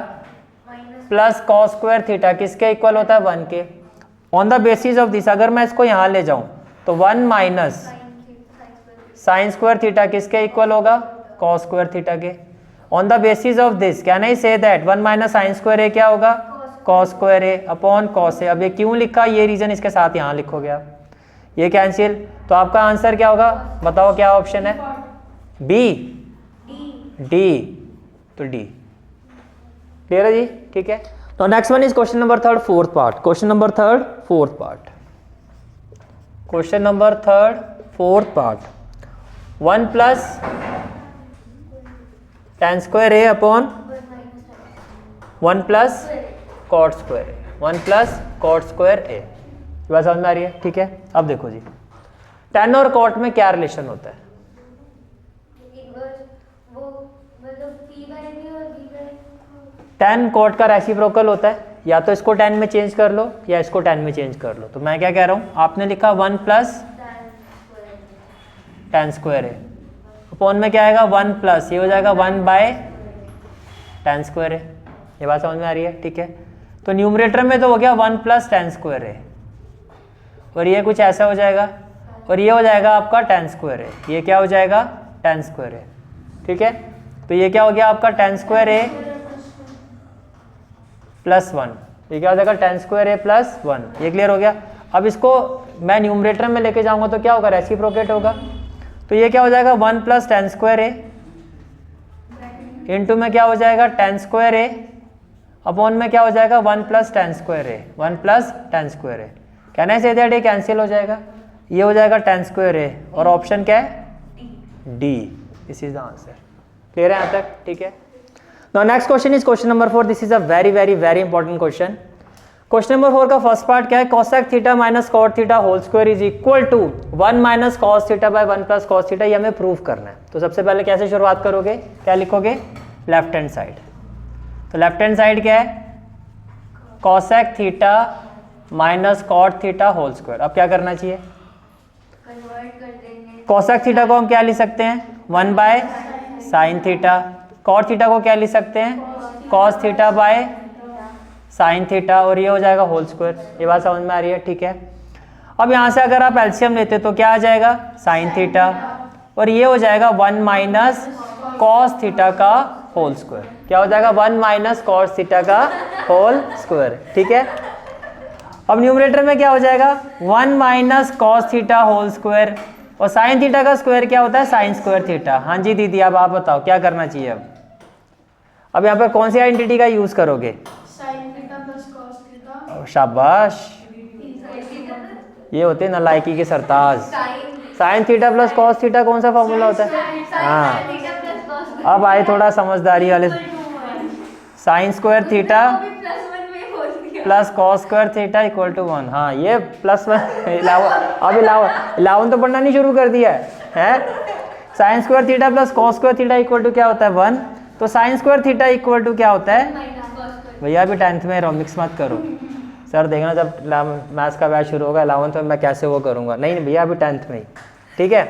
plus cos square theta किसके इक्वल होता है 1 के। On the basis of this अगर मैं इसको यहाँ ले जाऊँ तो 1 माइनस साइन स्क्वायर थीटा किसके इक्वल होगा, कॉस स्क्वायर थीटा के। On the basis of this can I say that 1 minus sine square A क्या होगा, cos square A upon cos A. अब ये क्यों लिखा, ये रीजन इसके साथ यहाँ लिखोगे आप, ये कैंसिल, तो आपका आंसर क्या होगा, बताओ क्या ऑप्शन है, बी, डी, तो डी। क्लियर है जी, ठीक है। तो next one is question number 3 4th part, question number 3 4th part, question number 3 4th part, 1 plus tan square A upon 1 plus cot square A, 1 plus cot square A, बात समझ में आ रही है, ठीक है। अब देखो जी tan और कॉट में क्या रिलेशन होता है, tan कॉट का रेसिप्रोकल होता है, या तो इसको tan में चेंज कर लो या इसको tan में चेंज कर लो। तो मैं क्या कह रहा हूँ, आपने लिखा 1 प्लस tan स्क्वायर है, अपॉन में क्या आएगा 1 प्लस, ये हो जाएगा 1 बाय tan स्क्वायर है, ये बात समझ में आ रही है, ठीक है। तो न्यूमरेटर में तो हो गया 1 प्लस tan स्क्वायर है, और ये कुछ ऐसा हो जाएगा, और ये हो जाएगा आपका tan स्क्वायर है, ये क्या हो जाएगा tan स्क्वायर है, ठीक है। तो ये क्या हो गया आपका tan स्क्वायर है प्लस 1, ये क्या हो जाएगा tan स्क्वायर है प्लस 1, ये क्लियर हो गया। अब इसको मैं न्यूमरेटर में लेके जाऊंगा तो क्या होगा, रेसिप्रोकेट होगा, तो ये क्या हो जाएगा 1 प्लस tan स्क्वायर है इंटू में क्या हो जाएगा tan स्क्वायर है, अपॉन में क्या हो जाएगा 1 प्लस tan स्क्वायर है, 1 प्लस tan स्क्वायर है, कहना है दैट ये कैंसिल हो जाएगा, ये हो जाएगा tan स्क्वायर है, और ऑप्शन क्या है D, this is the answer. Clear है यहाँ तक, ठीक है। Now next question is question number 4, this is a very very very important question. Question number 4 का फर्स्ट पार्ट क्या है, cosec theta minus cot theta whole square is equal to 1 minus cos theta by 1 plus cos theta, ये हमें prove करना है। तो सबसे पहले कैसे शुरुआत करोगे, क्या लिखोगे, लेफ्ट हैंड साइड। तो लेफ्ट हैंड साइड क्या है, cosec theta minus cot theta whole square. अब क्या करना चाहिए, कन्वर्ट कर देंगे, कोसेक थीटा को हम क्या लिख सकते हैं 1 by sine theta, cot theta को क्या लिख सकते हैं cos theta by sine theta, और ये हो जाएगा होल स्क्वायर, ये बात समझ में आ रही है, ठीक है। अब यहाँ से अगर आप एलसीएम लेते तो क्या आ जाएगा साइन थीटा, और ये हो जाएगा 1 माइनस कॉस थीटा का होल स्क्वायर, क्या हो जाएगा 1 माइनस कॉस थीटा का होल स्क्वायर, ठीक है। अब न्यूमरेटर में क्या हो जाएगा 1 minus cos theta whole square, और साइन थीटा का स्क्वायर क्या होता है साइन स्क्वायर थीटा। हाँ जी दीदी, अब आप बताओ क्या करना चाहिए। अब यहाँ पर कौन सी आइडेंटिटी का यूज करोगे, sine theta plus cos theta, शाबाश, ये होते हैं नालायकी के सरताज। Sine theta plus cos theta कौन सा फॉर्मूला होता है, हाँ अब आए थोड़ा समझदारी वाले, sine square theta plus cos square theta equal to 1, हाँ ये प्लस 1 अब 11 तो पढ़ना नहीं शुरू कर दिया है, sine square theta plus cos square theta equal to क्या होता है 1, तो sine square theta equal to क्या होता है, भैया अभी 10th में रहो, मिक्स मत करो सर, देखना जब मैथ्स का बैच शुरू होगा 11th में मैं कैसे वो करूँगा, नहीं भैया अभी 10th में ही, ठीक है।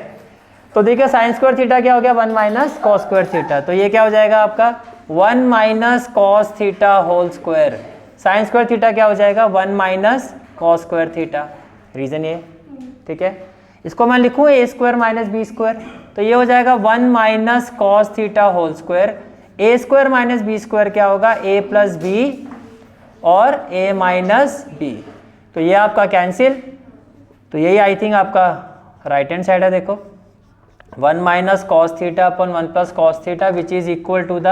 तो देखिए साइन स्क्वायर थीटा क्या हो गया 1 माइनस कॉस स्क्वायर थीटा, तो ये क्या हो जाएगा आपका 1 minus cos theta whole square, sine square theta क्या हो जाएगा 1 minus cos square theta, reason ये, ठीक है। इसको मैं लिखूँ A square minus B square, तो ये हो जाएगा 1 minus cos theta whole square, A square minus B square क्या होगा ए प्लस बी और ए माइनस बी, तो ये आपका कैंसिल, तो यही आई थिंक आपका राइट हैंड साइड है। देखो 1 माइनस कॉस थीटा अपन 1 plus cos theta which is equal to the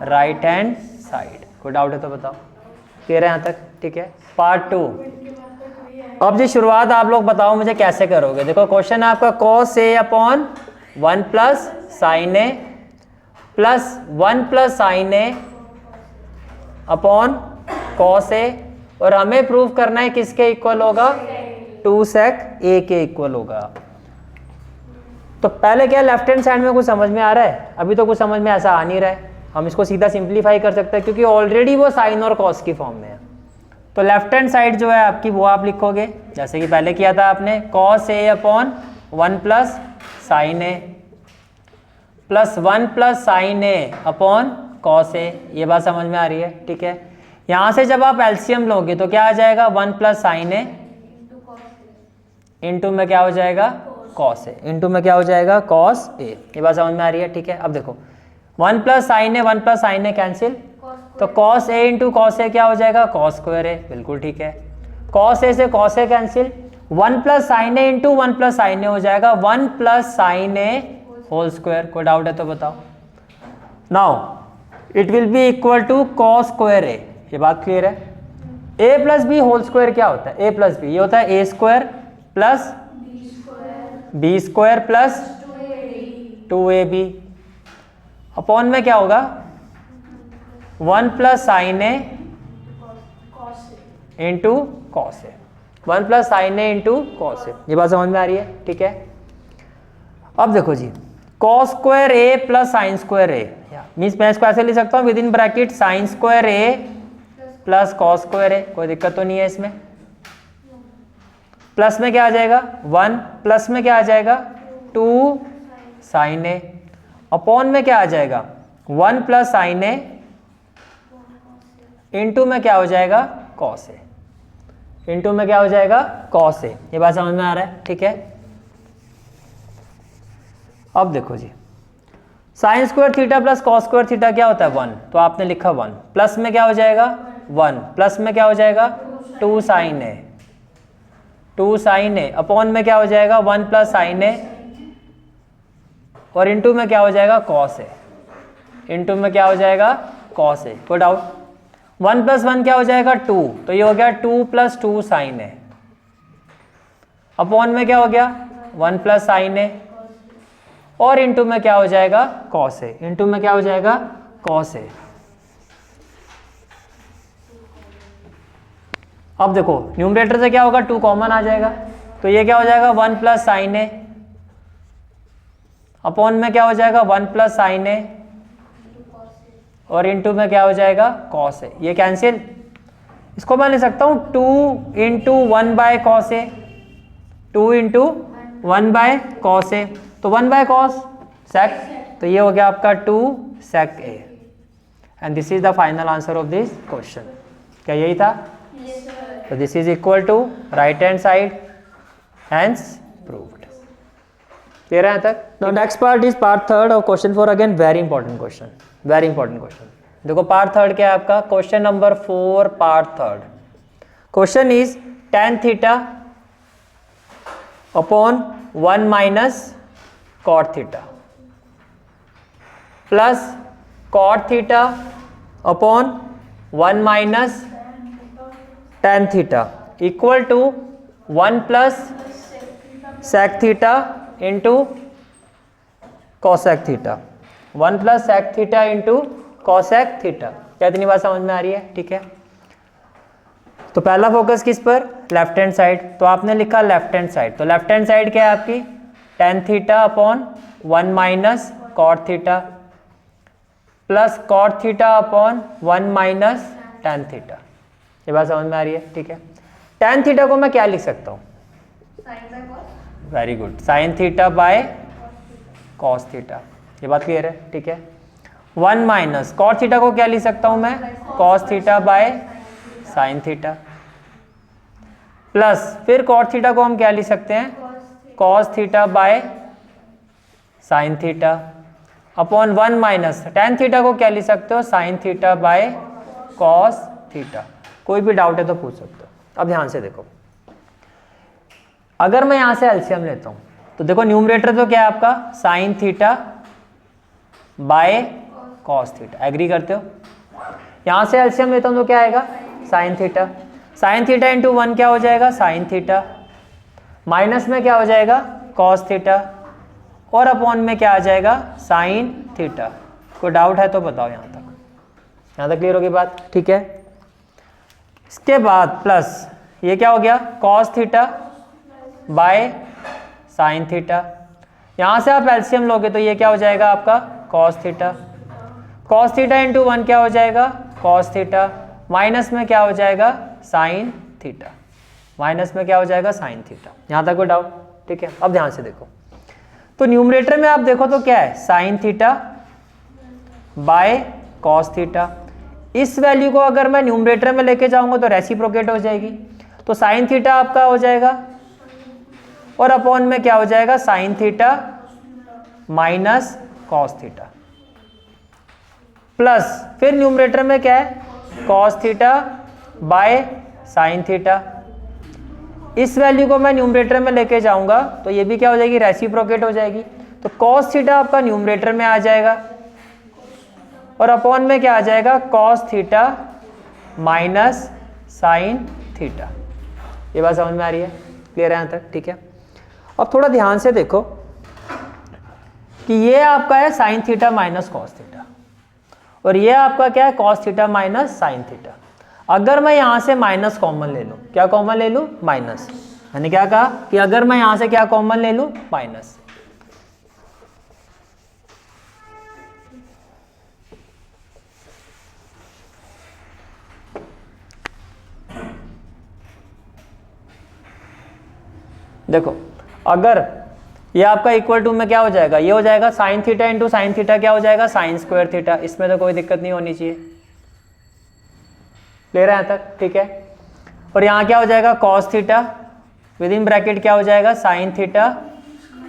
right hand side. कोई डाउट है तो बताओ, क्लियर है यहाँ तक, ठीक है। पार्ट 2, अब जी शुरुआत आप लोग बताओ मुझे कैसे करोगे। देखो क्वेश्चन है आपका cos a upon 1 plus sine A plus 1 plus sine A upon cos A, और हमें प्रूव करना है किसके इक्वल होगा, 2 sec a के इक्वल होगा। तो पहले क्या लेफ्ट हैंड साइड में कुछ समझ में आ रहा है? अभी तो कुछ समझ में ऐसा आ नहीं रहा है। हम इसको सीधा सिंप्लीफाई कर सकते हैं क्योंकि ऑलरेडी वो साइन और कॉस की फॉर्म में है। तो लेफ्ट हैंड साइड जो है आपकी वो आप लिखोगे जैसे कि पहले किया था आपने, cos a upon 1 plus sine A plus 1 plus sine A upon cos A. ये बात समझ में आ रही है? ठीक है। यहाँ से जब आप एलसीएम लोगे तो क्या आ जाएगा, 1 प्लस साइन ए इंटू में क्या हो जाएगा, कॉस ए, इंटू में क्या हो जाएगा, कॉस ए। ये बात समझ में आ रही है? ठीक है। अब देखो 1 प्लस साइन ए 1 प्लस साइन ए कैंसिल, तो cos a into cos A क्या हो जाएगा, cos स्क्वायर ए। बिल्कुल ठीक है। cos a से cos a cancel, 1 plus sine A into 1 plus sine A हो जाएगा 1 plus sine A whole square. कोई डाउट है तो बताओ। Now it will be equal to cos square A. ये बात क्लियर है? a plus B whole square क्या होता है, a प्लस बी, ये होता है a square plus b square plus 2ab upon में क्या होगा, 1 plus sine A into cos A, 1 plus sine A into cos A. ये बात समझ में आ रही है? ठीक है। अब देखो जी, cos square A plus sine square A, means मैं इसको ऐसे लिख सकता हूँ within bracket sine square A plus cos square A. कोई दिक्कत तो नहीं है इसमें। प्लस में क्या आ जाएगा 1, प्लस में क्या आ जाएगा 2 साइन ए, अपॉन में क्या आ जाएगा 1 प्लस साइन ए इंटू में क्या हो जाएगा कॉस ए, इंटू में क्या हो जाएगा कॉस ए। ये बात समझ में आ रहा है? ठीक है। अब देखो जी, sine square theta plus cos square theta क्या होता है 1, तो आपने लिखा 1, प्लस में क्या हो जाएगा 1, प्लस में क्या हो जाएगा 2 sine A, 2 sine A upon में क्या हो जाएगा 1 प्लस साइन ए, और इंटू में क्या हो जाएगा कॉस ए, इंटू में क्या हो जाएगा कॉस ए। कोई डाउट? 1 प्लस 1 क्या हो जाएगा 2, तो ये हो गया 2 प्लस 2 साइन ए, अपॉन में क्या हो गया 1 प्लस साइन ए, और इंटू में क्या हो जाएगा कॉस ए, इंटू में क्या हो जाएगा कॉस ए। अब देखो न्यूमरेटर से क्या होगा 2 कॉमन आ जाएगा, तो ये क्या हो जाएगा 1 प्लस साइन ए, अपॉन में क्या हो जाएगा 1 प्लस साइन ए, और इंटू में क्या हो जाएगा कॉस ए। ये कैंसिल, इसको मैं लिख सकता हूँ 2 into 1 by cos A, 2 into 1 by cos A, तो 1 बाय कॉस सेक, तो ये हो गया आपका 2 sec a। And this is the final answer of this question. क्या यही था? तो this is equal to right hand side, hence proved. Clear है यहाँ तक? Now next part is part third of question 4। Again very important question, very important question. देखो part third क्या है आपका, question number 4 part third. Question is tan theta upon 1 minus cot theta plus cot theta upon 1 minus tan theta equal to 1 plus sec theta into cosec theta, 1 plus sec theta into cosec theta. क्या इतनी बात समझ में आ रही है? ठीक है। तो पहला फोकस किस पर, लेफ्ट हैंड साइड, तो आपने लिखा लेफ्ट हैंड साइड। तो लेफ्ट हैंड साइड क्या है आपकी, tan theta upon 1 minus cot theta plus cot theta upon 1 minus tan theta. ये बात समझ में आ रही है? ठीक है। tan थीटा को मैं क्या लिख सकता हूँ, very good, sign theta by cos theta. ये बात क्लियर है? ठीक है। 1 माइनस कॉट थीटा को क्या लिख सकता हूँ मैं, cos theta by sine theta, plus फिर कॉट थीटा को हम क्या लिख सकते हैं, cos theta by sine theta, upon 1 minus tan theta को क्या लिख सकते हो, sign theta by cos theta. कोई भी डाउट है तो पूछ सकते हो। अब ध्यान से देखो, अगर मैं यहां से एलसीएम लेता हूं तो देखो न्यूमरेटर तो क्या है आपका sine theta by cos theta, agree करते हो? यहां से एलसीएम लेता हूं तो क्या आएगा, sine theta. Sine theta into 1 क्या हो जाएगा, साइन थीटा, माइनस में क्या हो जाएगा, कॉस थीटा, और अपॉन में क्या आ जाएगा, साइन थीटा। कोई डाउट है तो बताओ यहाँ तक क्लियर होगी बात, ठीक है। इसके बाद प्लस ये क्या हो गया, cos theta by sine theta. यहाँ से आप एलसीएम लोगे तो ये क्या हो जाएगा आपका, cos theta, cos theta into 1 क्या हो जाएगा, कॉस थीटा, माइनस में क्या हो जाएगा, साइन थीटा, माइनस में क्या हो जाएगा, साइन थीटा। यहाँ तक कोई डाउट, ठीक है। अब ध्यान से देखो, तो न्यूमरेटर में आप देखो तो क्या है, sign theta by cos theta. इस वैल्यू को अगर मैं न्यूमरेटर में लेके जाऊंगा तो रेसिप्रोकेट हो जाएगी, तो साइन थीटा आपका हो जाएगा और अपॉन में क्या हो जाएगा, sine theta minus cos theta, plus फिर न्यूमरेटर में क्या है, cos theta by sine theta. इस वैल्यू को मैं न्यूमरेटर में लेके जाऊंगा तो ये भी क्या हो जाएगी, रेसिप्रोकेट हो जाएगी, तो कॉस थीटा आपका न्यूमरेटर में आ जाएगा और अपॉन में क्या आ जाएगा, cos theta minus sine theta. ये बात समझ में आ रही है, क्लियर है यहाँ तक, ठीक है। अब थोड़ा ध्यान से देखो कि ये आपका है sign theta minus cos theta और ये आपका क्या है, cos theta minus sine theta. अगर मैं यहाँ से माइनस कॉमन ले लूँ, क्या कॉमन ले लूँ, माइनस, मैंने क्या कहा कि अगर मैं यहाँ से क्या कॉमन ले लूँ, माइनस, देखो अगर ये आपका इक्वल टू में क्या हो जाएगा, ये हो जाएगा sine theta into sine theta क्या हो जाएगा, साइन स्क्वायर थीटा। इसमें तो कोई दिक्कत नहीं होनी चाहिए, ले रहे हैं यहाँ तक, ठीक है। और यहाँ क्या हो जाएगा, cos theta within bracket क्या हो जाएगा, sine theta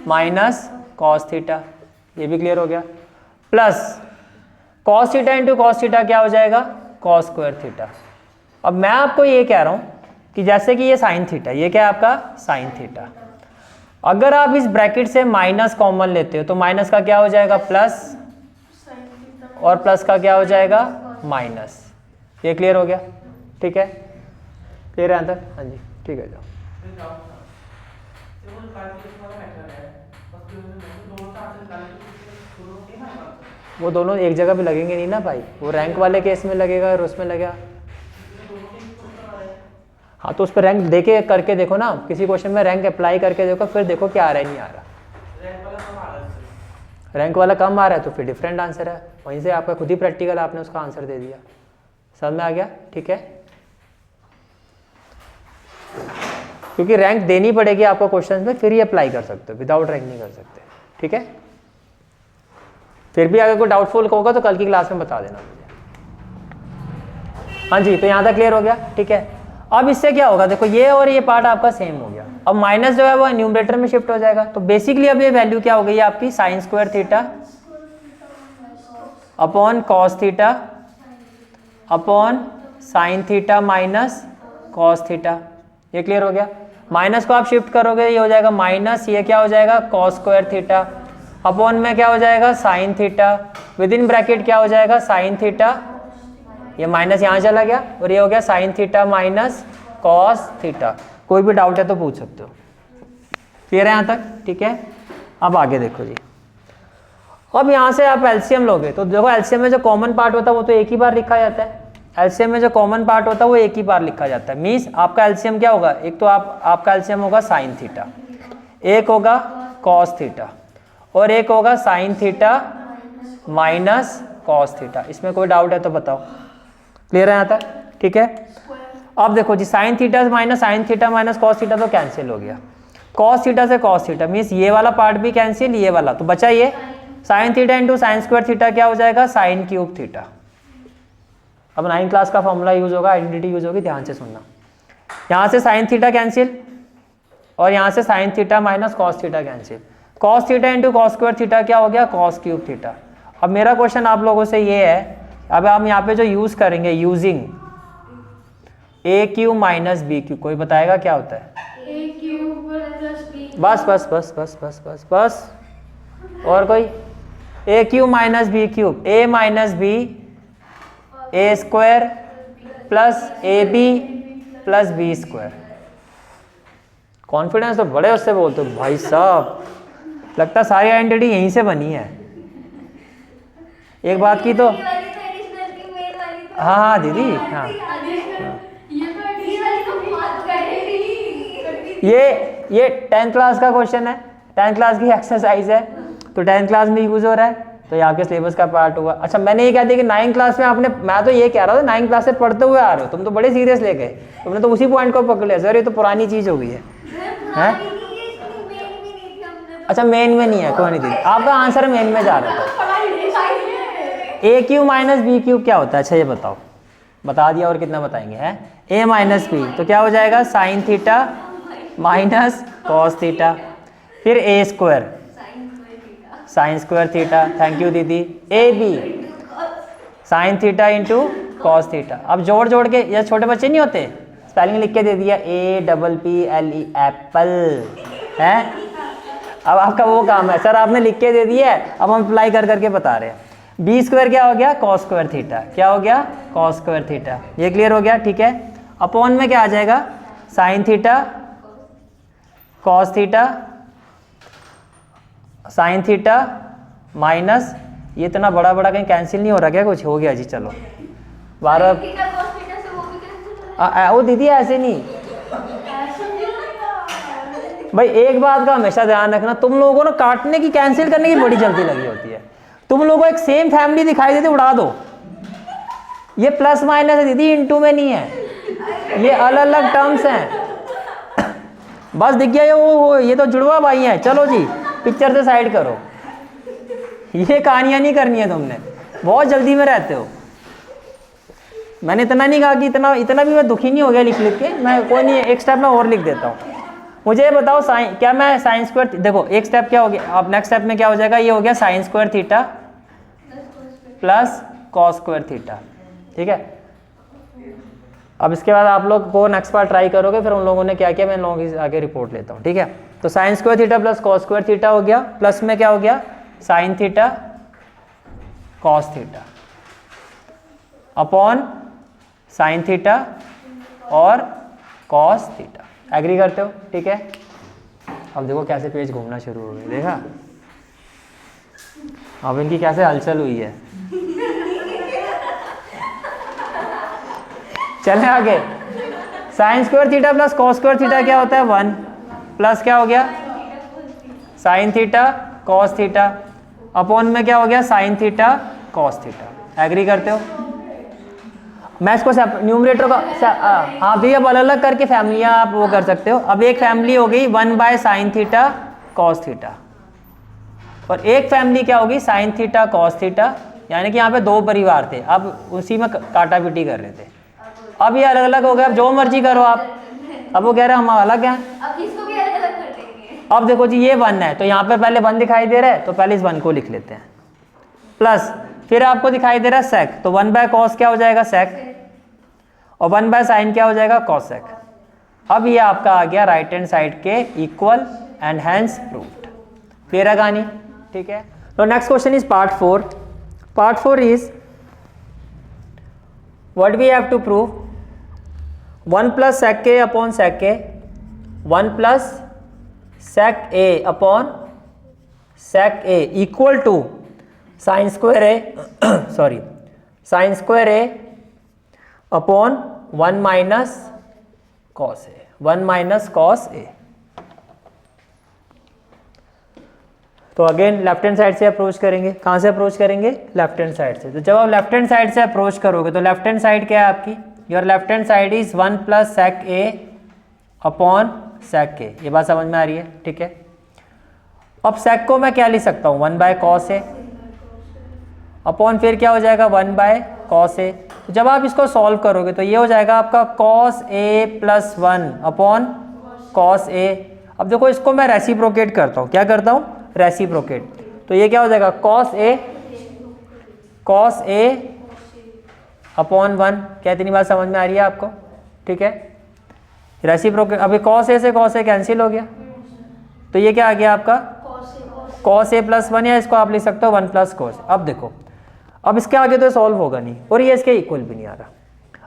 minus cos theta, ये भी क्लियर हो गया, plus cos theta into cos theta क्या हो जाएगा, कॉस स्क्वायर थीटा। अब मैं आपको ये कह रहा हूँ कि जैसे कि ये साइन थीटा, ये क्या है आपका साइन थीटा, अगर आप इस ब्रैकेट से माइनस कॉमन लेते हो तो माइनस का क्या हो जाएगा, प्लस, और प्लस का क्या हो जाएगा, माइनस। ये क्लियर हो गया, ठीक है, क्लियर है अंदर, हाँ जी, ठीक है। जाओ वो दोनों एक जगह पे लगेंगे नहीं ना भाई, वो रैंक वाले केस में लगेगा और उसमें लगेगा। हाँ तो उस पर रैंक देके करके देखो ना, किसी क्वेश्चन में रैंक अप्लाई करके देखो, फिर देखो क्या आ रहा है नहीं आ रहा। रैंक वाला कम आ रहा है तो फिर डिफरेंट आंसर है, वहीं से आपका खुद ही प्रैक्टिकल आपने उसका आंसर दे दिया। समझ में आ गया, ठीक है। क्योंकि रैंक देनी पड़ेगी आपको क्वेश्चन में, फिर ही अप्लाई कर सकते हो, विदाउट रैंक नहीं कर सकते, ठीक है। फिर भी अगर कोई डाउटफुल होगा तो कल की क्लास में बता देना मुझे। हाँ जी, तो यहाँ तक क्लियर हो गया, ठीक है। अब इससे क्या होगा, देखो ये और ये पार्ट आपका सेम हो गया, अब माइनस जो है वो न्यूमरेटर में शिफ्ट हो जाएगा, तो बेसिकली अब ये वैल्यू क्या हो गई आपकी, sign square theta upon cos theta upon sine theta minus cos theta. ये क्लियर हो गया। माइनस को आप शिफ्ट करोगे ये हो जाएगा माइनस, ये क्या हो जाएगा, कॉस स्क्वायर थीटा अपॉन में क्या हो जाएगा, sine theta, within bracket क्या हो जाएगा, साइन थीटा, ये माइनस यहाँ चला गया और ये हो गया sine theta minus cos theta. कोई भी डाउट है तो पूछ सकते हो, क्लियर है यहाँ तक, ठीक है। अब आगे देखो जी, अब यहाँ से आप एलसीएम लोगे तो देखो एलसीएम में जो कॉमन पार्ट होता है वो तो एक ही बार लिखा जाता है, एलसीएम में जो कॉमन पार्ट होता है वो एक ही बार लिखा जाता है। मीन्स आपका एलसीएम क्या होगा, एक तो आपका एलसीएम होगा साइन थीटा, एक होगा कॉस थीटा और एक होगा sign theta minus cos theta. इसमें कोई डाउट है तो बताओ, क्लियर है यहाँ तक, ठीक है। अब देखो जी, sine theta minus cos theta तो कैंसिल हो गया, कॉस थीटा से कॉस थीटा मीन्स ये वाला पार्ट भी कैंसिल, ये वाला तो बचा ये sign theta into sine square theta क्या हो जाएगा, साइन क्यूब थीटा। अब 9th क्लास का फॉर्मूला यूज होगा, आइडेंटिटी यूज होगी, ध्यान से सुनना। यहाँ से साइन थीटा कैंसिल और यहाँ से sign theta minus cos theta cancel, cos theta into cos square theta क्या हो गया, कॉस क्यूब थीटा। अब मेरा क्वेश्चन आप लोगों से ये है, अब हम यहाँ पे जो यूज करेंगे, using A cube minus B cube, कोई बताएगा क्या होता है, ए क्यूब प्लस बी, बस बस बस बस बस बस बस, और कोई, A cube minus B cube, A minus B A square plus A B plus B square. Confidence तो बड़े उससे बोलते हो भाई साहब, लगता सारी आइडेंटिटी यहीं से बनी है। एक बात की तो हाँ हाँ दीदी हाँ, ये 10th क्लास का क्वेश्चन है, 10th क्लास की एक्सरसाइज है, तो 10th क्लास में यूज हो रहा है, तो ये आपके सिलेबस का पार्ट हुआ। अच्छा मैंने ये कह दिया कि 9th क्लास में आपने, मैं तो ये कह रहा था 9th क्लास से पढ़ते हुए आ रहे हो, तुम तो बड़े सीरियस ले गए, तुमने तो उसी पॉइंट को पकड़ लिया। सर ये तो पुरानी चीज हो गई है। अच्छा मेन में नहीं है, कोई नहीं दीदी, आपका आंसर मेन में जा रहा था। ए क्यू माइनस बी क्यूब क्या होता है? अच्छा ये बताओ, बता दिया और कितना बताएंगे? है ए माइनस बी, तो क्या हो जाएगा sine theta minus cos theta, फिर A square sine square theta, thank you दीदी, A B sine theta into cos theta. अब जोड़ जोड़ के, ये छोटे बच्चे नहीं होते, स्पेलिंग लिख के दे दिया APPLE एप्पल है। अब आपका वो काम है, सर आपने लिख के दे दिया है, अब हम अप्लाई कर करके बता रहे हैं। बी स्क्वायर क्या हो गया? Cos square theta. क्या हो गया? Cos square theta. ये क्लियर हो गया? ठीक है। अपॉन में क्या आ जाएगा? Sine theta cos theta sine theta minus, ये इतना बड़ा बड़ा कहीं कैंसिल नहीं हो रहा क्या? कुछ हो गया जी, चलो 12। वो दीदी ऐसे नहीं भाई, एक बात का हमेशा ध्यान रखना, तुम लोगों को ना काटने की कैंसिल करने की बड़ी जल्दी लगी होती है। तुम लोगों को एक सेम फैमिली दिखाई देती, उड़ा दो। ये प्लस माइनस है दीदी, इनटू में नहीं है, ये अलग अलग टर्म्स हैं। बस दिख गया ये तो जुड़वा भाई हैं। चलो जी पिक्चर से साइड करो, ये कहानियां नहीं करनी है तुमने, बहुत जल्दी में रहते हो। मैंने इतना नहीं कहा कि इतना भी मैं दुखी नहीं हो गया लिख लिख के, मैं कोई नहीं, एक स्टेप में और लिख देता हूँ। मुझे ये बताओ साइन, क्या मैं साइन स्क्वायर, देखो एक स्टेप क्या हो गया, अब नेक्स्ट स्टेप में क्या हो जाएगा? ये हो गया sign square theta plus cos square theta, ठीक है। अब इसके बाद आप लोग को नेक्स्ट बार ट्राई करोगे, फिर उन लोगों ने क्या किया मैं लोगों की आगे रिपोर्ट लेता हूँ, ठीक है। तो sine square theta plus cos square theta हो गया, प्लस में क्या हो गया? Sine theta cos theta upon sine theta और कॉस थीटा। एग्री करते हो? ठीक है। अब देखो कैसे पेज घूमना शुरू हो गए, देखा अब इनकी कैसे हलचल हुई है। चलें आगे। Sine square theta plus cos square theta क्या होता है? 1 प्लस क्या हो गया? Sine theta cos theta upon में क्या हो गया? Sine theta cos theta. Agree करते हो? मैं इसको न्यूमरेटर का हाँ तो ये अब अलग अलग करके फैमिलियाँ आप वो कर सकते हो। अब एक फैमिली हो गई 1 by sine theta cos theta, और एक फैमिली क्या होगी? साइन थीटा कॉस थीटा, यानी कि यहाँ पे दो परिवार थे, अब उसी में काटा पीटी कर रहे थे। अब ये अलग अलग हो गया, अब जो मर्जी करो आप। अब वो कह रहे हैं हम अलग हैं, अब इसको भी अलग अलग कर देंगे। अब देखो जी ये 1 है, तो यहाँ पे पहले 1 दिखाई दे रहा है, तो पहले इस 1 को लिख लेते हैं, प्लस फिर आपको दिखाई दे रहा है सेक, तो 1 बाय कॉस क्या हो जाएगा? सेक, और 1 बाय साइन क्या हो जाएगा? Cosec. अब ये आपका आ गया राइट हैंड साइड के equal and hence proved. Clear है कहानी? ठीक है। तो next question is part 4। Part 4 is what we have to prove 1 plus sec A upon sec A, 1 plus sec A upon sec A equal to sine square A sorry sine square A upon 1 minus cos A, 1 minus cos A. तो again left hand side से approach करेंगे। कहाँ से approach करेंगे? Left hand side से। तो जब आप लेफ्ट हैंड साइड से अप्रोच करोगे तो लेफ्ट हैंड साइड क्या है आपकी? Your left hand side is 1 plus sec A upon sec A. ये बात समझ में आ रही है? ठीक है। अब सेक को मैं क्या लिख सकता हूँ? 1 बाय कॉस ए अपॉन फिर क्या हो जाएगा? 1 बाय कॉस ए। तो जब आप इसको सॉल्व करोगे तो ये हो जाएगा आपका cos A plus 1 upon cos A. अब देखो इसको मैं रेसिप्रोकेट करता हूँ। क्या करता हूँ? रेसिप्रोकेट। तो ये क्या हो जाएगा? कॉस ए अपॉन 1। क्या इतनी बात समझ में आ रही है आपको? ठीक है। रेसिप्रोकेट, अभी कॉस ए से कॉस ए कैंसिल हो गया, तो ये क्या आ गया आपका? कॉस ए प्लस 1, या इसको आप लिख सकते हो 1 प्लस कॉस। अब देखो, अब इसके आगे तो सॉल्व होगा नहीं, और ये इसके इक्वल भी नहीं आ रहा।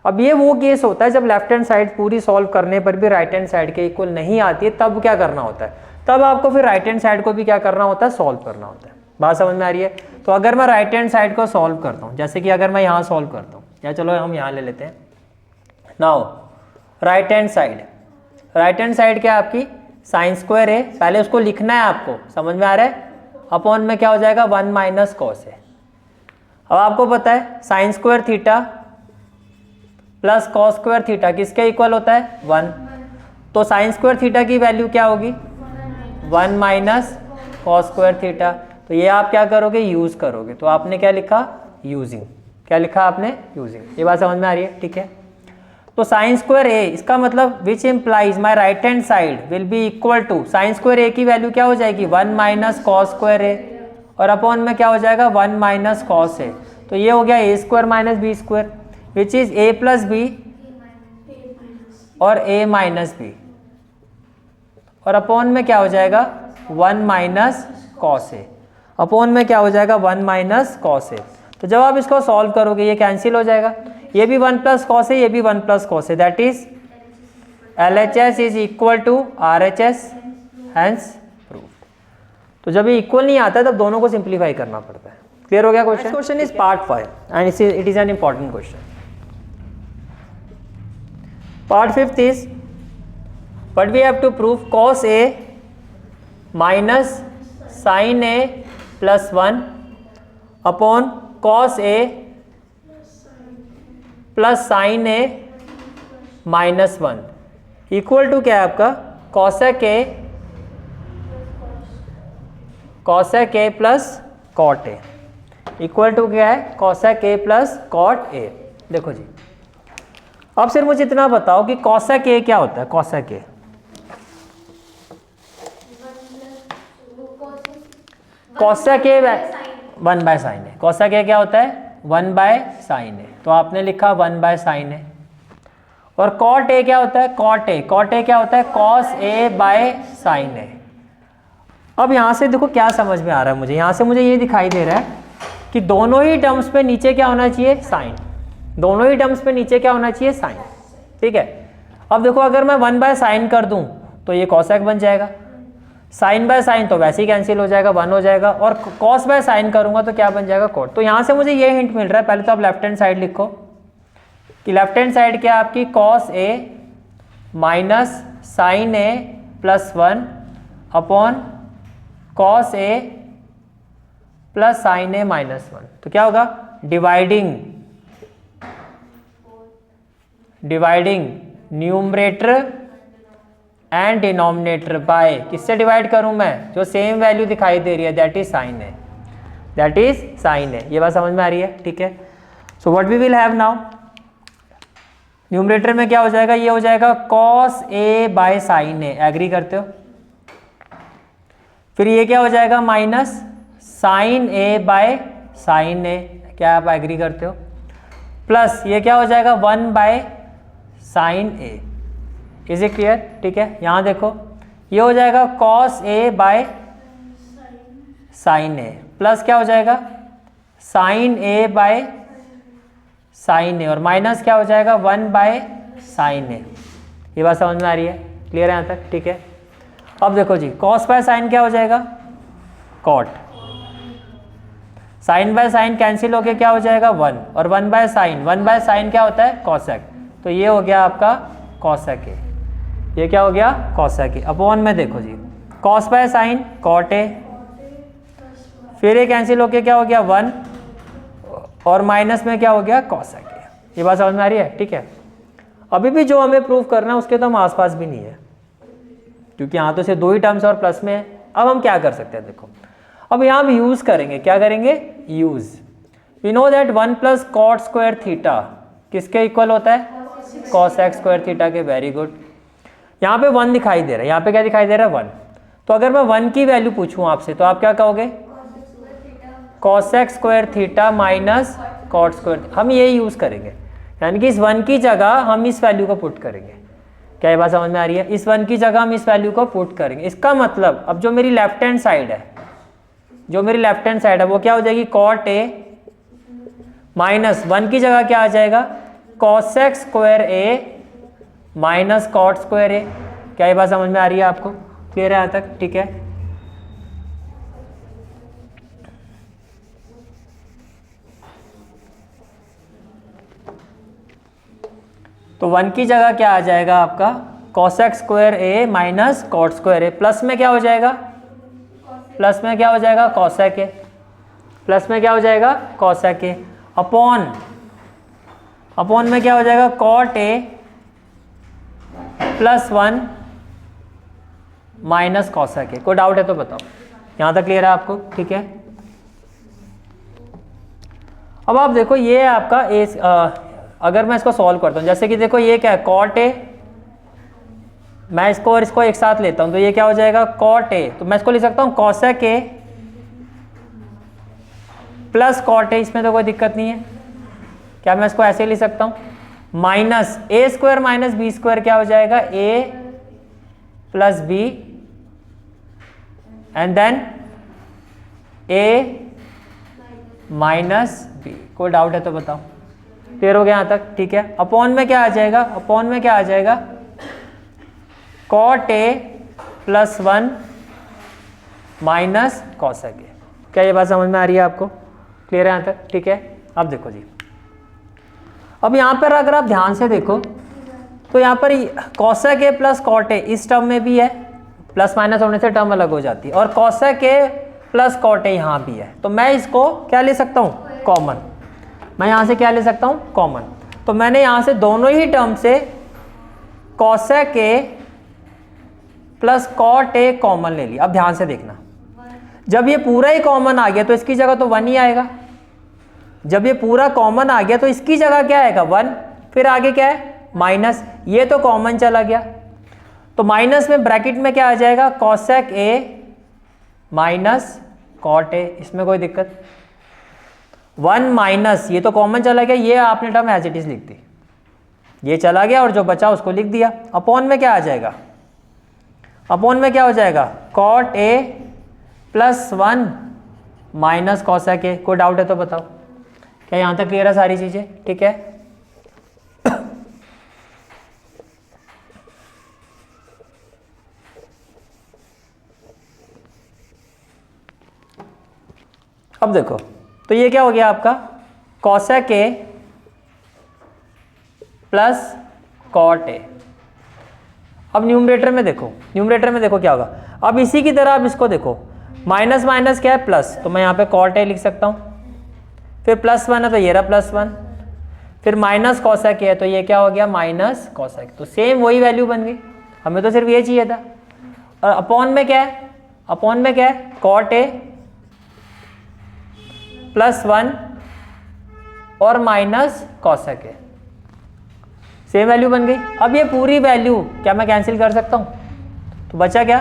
अब ये वो केस होता है जब लेफ्ट हैंड साइड पूरी सॉल्व करने पर भी राइट हैंड साइड के इक्वल नहीं आती है, तब क्या करना होता है, तब आपको फिर राइट हैंड साइड को भी क्या करना होता है, सॉल्व करना होता है। बात समझ में आ रही है? तो अगर मैं राइट हैंड साइड को सॉल्व करता हूँ, जैसे कि अगर मैं यहाँ सॉल्व करता हूँ, या चलो हम यहाँ ले लेते हैं। Now right hand side, right hand side क्या है आपकी, साइन स्क्वायर है, पहले उसको लिखना है आपको, समझ में आ रहा है? अपॉन में क्या हो जाएगा, 1 माइनस कॉस है। अब आपको पता है sine square theta plus cos square theta किसके इक्वल होता है, 1। तो साइन स्क्वायर थीटा की वैल्यू क्या होगी, 1 माइनस कॉस स्क्वायर थीटा। तो ये आप क्या करोगे, यूज करोगे। तो आपने क्या लिखा, यूजिंग। क्या लिखा आपने, यूजिंग। ये बात समझ में आ रही है? ठीक है। तो साइन स्क्वायर ए, इसका मतलब which implies my right hand side will be equal to, sine square A की वैल्यू क्या हो जाएगी, 1 माइनस कॉस स्क्वायर ए, और अपॉन में क्या हो जाएगा, 1 माइनस कॉस ए। तो ये हो गया A square minus B square, which is A plus B और ए माइनस बी, और अपॉन में क्या हो जाएगा, 1 माइनस कॉस ए, अपॉन में क्या हो जाएगा, 1 माइनस कॉस ए। तो जब आप इसको सॉल्व करोगे ये कैंसिल हो जाएगा, ये भी 1 प्लस कॉस है, ये भी 1 प्लस कॉस है, that is LHS is equal to RHS, hence proved. तो जब ये इक्वल नहीं आता है तब दोनों को सिंप्लीफाई करना पड़ता है। क्लियर हो गया question? Question is part 5 and it is an important question. Part 5 is what we have to prove, cos A minus sin A plus 1 upon cos A plus sin A minus 1 equal to क्या है आपका, cosec A plus cot A equal to क्या है, cosec A plus cot A। देखो जी, अब सिर्फ मुझे इतना बताओ कि cosec A क्या होता है, cosec A, cosec A 1 by sign है। cosec A क्या होता है, 1 बाय साइन है, तो आपने लिखा 1 बाय साइन है। और cot A क्या होता है, cot A क्या होता है, cos A बाय साइन है। अब यहाँ से देखो क्या समझ में आ रहा है मुझे, यहाँ से मुझे ये दिखाई दे रहा है कि दोनों ही टर्म्स पे नीचे क्या होना चाहिए, साइन। दोनों ही टर्म्स पे नीचे क्या होना चाहिए, साइन। ठीक है। अब देखो अगर मैं 1 बाय साइन कर दूं तो ये cosec बन जाएगा, साइन बाय साइन तो वैसे ही कैंसिल हो जाएगा, 1 हो जाएगा, और कॉस बाय साइन करूंगा तो क्या बन जाएगा, कॉट। तो यहाँ से मुझे ये हिंट मिल रहा है, पहले तो आप लेफ्ट हैंड साइड लिखो कि लेफ्ट हैंड साइड क्या है आपकी, cos A minus sine A plus 1 upon cos A plus sine A minus 1। तो क्या होगा, dividing numerator and denominator by, किससे डिवाइड करूं मैं, जो सेम वैल्यू दिखाई दे रही है, दैट इज साइन है, दैट इज साइन है। ये बात समझ में आ रही है? ठीक है। So what we will have now, numerator में क्या हो जाएगा, ये हो जाएगा cos A by sine A, agree करते हो? फिर ये क्या हो जाएगा, minus sine A by sine A, क्या आप एग्री करते हो? प्लस ये क्या हो जाएगा, 1 by sine A. Is it clear? ठीक है। यहाँ देखो ये हो जाएगा cos A by sine A, plus क्या हो जाएगा, साइन ए बाय साइन ए, और माइनस क्या हो जाएगा, 1 बाय साइन ए। ये बात समझ में आ रही है? क्लियर है यहाँ तक? ठीक है। अब देखो जी, कॉस बाय साइन क्या हो जाएगा, cot, sine by sine cancel होके क्या हो जाएगा, 1, और 1 बाय साइन क्या होता है, कॉसेक। तो ये हो गया आपका कॉसेक ए, ये क्या हो गया, कॉसेक ए। अपॉन में देखो जी, cos by sine cot A, फिर ये कैंसिल होके क्या हो गया, 1, और माइनस में क्या हो गया, कॉसेक ए। ये बात समझ में आ रही है? ठीक है। अभी भी जो हमें प्रूव करना है उसके तो हम आसपास भी नहीं है, क्योंकि यहाँ तो सिर्फ 2 ही टर्म्स और प्लस में है। अब हम क्या कर सकते हैं, देखो अब यहाँ हम यूज करेंगे, क्या करेंगे, use. We know that 1 plus cot square theta किसके इक्वल होता है, कॉसेक स्क्वायर थीटा के। Very good. यहाँ पे 1 दिखाई दे रहा है, यहाँ पे क्या दिखाई दे रहा है, 1। तो अगर मैं 1 की वैल्यू पूछूं आपसे तो आप क्या कहोगे, cosec square theta minus cot square. हम ये यूज करेंगे, यानी कि इस 1 की जगह हम इस वैल्यू को पुट करेंगे। क्या ये बात समझ में आ रही है? इस 1 की जगह हम इस वैल्यू को पुट करेंगे। इसका मतलब अब जो मेरी लेफ्ट हैंड साइड है, वो क्या हो जाएगी, कॉट ए माइनस 1 की जगह क्या आ जाएगा, cosec square A minus cot square A. क्या ये बात समझ में आ रही है आपको? क्लियर है यहाँ तक? ठीक है। तो 1 की जगह क्या आ जाएगा आपका? Cosec square A minus cot square A. Plus में क्या हो जाएगा? प्लस में क्या हो जाएगा? Cosec A. प्लस में क्या हो जाएगा? कॉसेक ए। अपॉन में क्या हो जाएगा? Cot A plus 1 minus cosec A. कोई डाउट है तो बताओ। यहाँ तक क्लियर है आपको? ठीक है। अब आप देखो ये आपका ए, अगर मैं इसको सॉल्व करता हूँ, जैसे कि देखो ये क्या है? Cot A. मैं इसको और इसको एक साथ लेता हूँ तो ये क्या हो जाएगा? Cot A. तो मैं इसको लिख सकता हूँ cosec A plus cot A. इसमें तो कोई दिक्कत नहीं है। क्या मैं इसको ऐसे लिख सकता हूँ? Minus A square minus B square क्या हो जाएगा? A plus B and then A minus B. कोई डाउट है तो बताओ। क्लियर हो गया यहाँ तक? ठीक है। अपॉन में क्या आ जाएगा? अपॉन में क्या आ जाएगा? Cot A plus 1 minus cosec A. क्या ये बात समझ में आ रही है आपको? क्लियर है यहाँ तक? ठीक है। अब देखो जी, अब यहाँ पर अगर आप ध्यान से देखो तो यहाँ पर cosec A plus cot A इस टर्म में भी है, प्लस माइनस होने से टर्म अलग हो जाती है, और cosec A plus cot A यहाँ भी है। तो मैं इसको क्या ले सकता हूँ? कॉमन। मैं यहाँ से क्या ले सकता हूँ? कॉमन। तो मैंने यहाँ से दोनों ही टर्म से cosec A plus cot A common ले लिया। अब ध्यान से देखना, जब ये पूरा ही कॉमन आ गया तो इसकी जगह तो 1 ही आएगा। जब ये पूरा कॉमन आ गया तो इसकी जगह क्या आएगा? 1। फिर आगे क्या है? माइनस। ये तो कॉमन चला गया तो माइनस में ब्रैकेट में क्या आ जाएगा? Cosec A minus cot A. इसमें कोई दिक्कत? 1 माइनस, ये तो कॉमन चला गया, ये आपने टर्म एज इट इज लिख दी, ये चला गया और जो बचा उसको लिख दिया। अपॉन में क्या आ जाएगा? अपॉन में क्या हो जाएगा? Cot A plus 1 minus cosec A. कोई डाउट है तो बताओ। क्या यहाँ तक क्लियर है सारी चीज़ें? ठीक है। अब देखो तो ये क्या हो गया आपका? Cosec A plus cot A. अब न्यूमरेटर में देखो, न्यूमरेटर में देखो क्या होगा। अब इसी की तरह आप इसको देखो, माइनस माइनस क्या है? प्लस। तो मैं यहाँ पे कॉट ए लिख सकता हूँ। फिर प्लस 1 है तो ये रहा प्लस 1। फिर माइनस कॉसेक है तो ये क्या हो गया? Minus cosec. तो सेम वही वैल्यू बन गई। हमें तो सिर्फ ये चाहिए था। और अपॉन में क्या है? अपॉन में क्या है? कॉट ए प्लस 1 और माइनस कॉसेक ए। सेम वैल्यू बन गई। अब ये पूरी वैल्यू क्या मैं कैंसिल कर सकता हूँ? तो बचा क्या?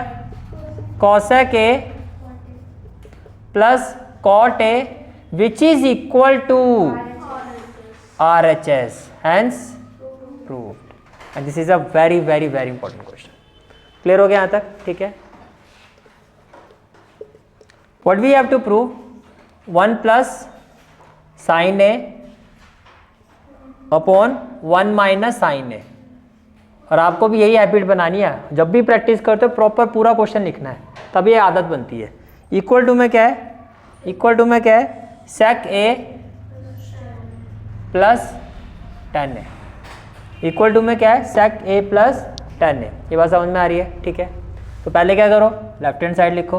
Cosec A plus cot A which is equal to RHS, hence proved. And this is a very very very important question. Clear हो गया यहाँ तक? ठीक है। What we have to prove? 1 plus sin A upon 1 minus sin A। और आपको भी यही हैबिट बनानी है, जब भी प्रैक्टिस करते हो प्रॉपर पूरा क्वेश्चन लिखना है, तब ये आदत बनती है। इक्वल टू में क्या है? इक्वल टू में क्या है? Sec A plus tan A. Equal to में क्या है? Sec A plus tan A. ये बात समझ में आ रही है? ठीक है। तो पहले क्या करो? लेफ्ट हैंड साइड लिखो,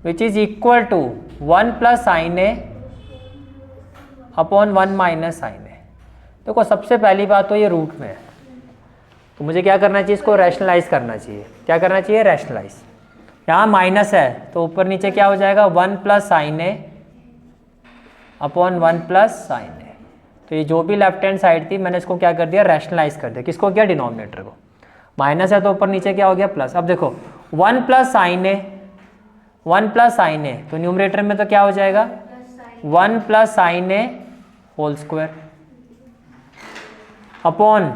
which is equal to 1 plus sine A upon 1 minus sine A. देखो सबसे पहली बात तो ये रूट में है, तो मुझे क्या करना चाहिए? इसको रैशनलाइज करना चाहिए। क्या करना चाहिए? रैशनलाइज। यहाँ माइनस है तो ऊपर नीचे क्या हो जाएगा? 1 plus sine A upon 1 plus sine A. तो ये जो भी लेफ्ट हैंड साइड थी मैंने इसको क्या कर दिया? रैशनलाइज कर दिया। किसको किया? डिनोमिनेटर को। माइनस है तो ऊपर नीचे क्या हो गया? प्लस। अब देखो 1 plus sine A, 1 plus sine A, तो न्यूमरेटर में तो क्या हो जाएगा? 1 plus sine A whole square upon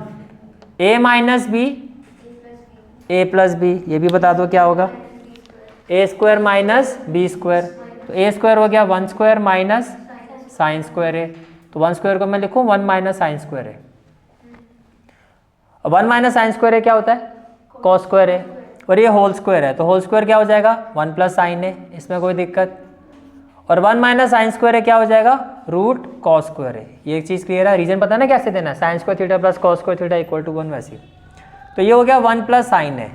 A minus B A plus B. ये भी बता दो क्या होगा? A square minus B square. तो ए स्क्वायर हो गया 1 square minus sine square A. तो 1 स्क्वायर को मैं लिखूँ 1 माइनस साइन स्क्वायर है। 1 माइनस साइन स्क्वायर है क्या होता है? कॉस स्क्वायर है। और ये होल स्क्वायर है तो होल स्क्वायर क्या हो जाएगा? 1 प्लस साइन है, इसमें कोई दिक्कत। और 1 माइनस साइन स्क्वायर है क्या हो जाएगा? रूट कॉस स्क्वायर है। ये एक चीज़ क्लियर है। रीजन पता ना कैसे देना है? Sine square theta plus cos square theta equal to 1 वैसे। तो ये हो गया 1 प्लस साइन है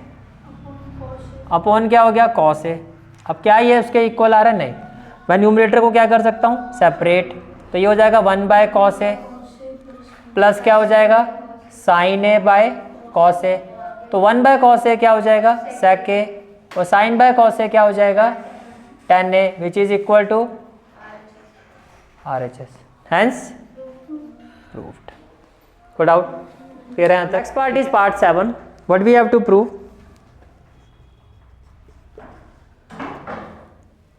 अपॉन क्या हो गया? कॉस है। अब क्या ये उसके इक्वल आ रहा है? नहीं। मैं न्यूमरेटर को क्या कर सकता हूँ? सेपरेट। तो ये हो जाएगा 1 बाय कॉस है प्लस क्या हो जाएगा? Sine A bye cos A. तो 1 बाय कॉस ए क्या हो जाएगा? सेक ए। और साइन बाय कॉस ए क्या हो जाएगा? tan a which is equal to RHS. Hence proved. Good out. Clear है? Next part is part 7. What we have to prove?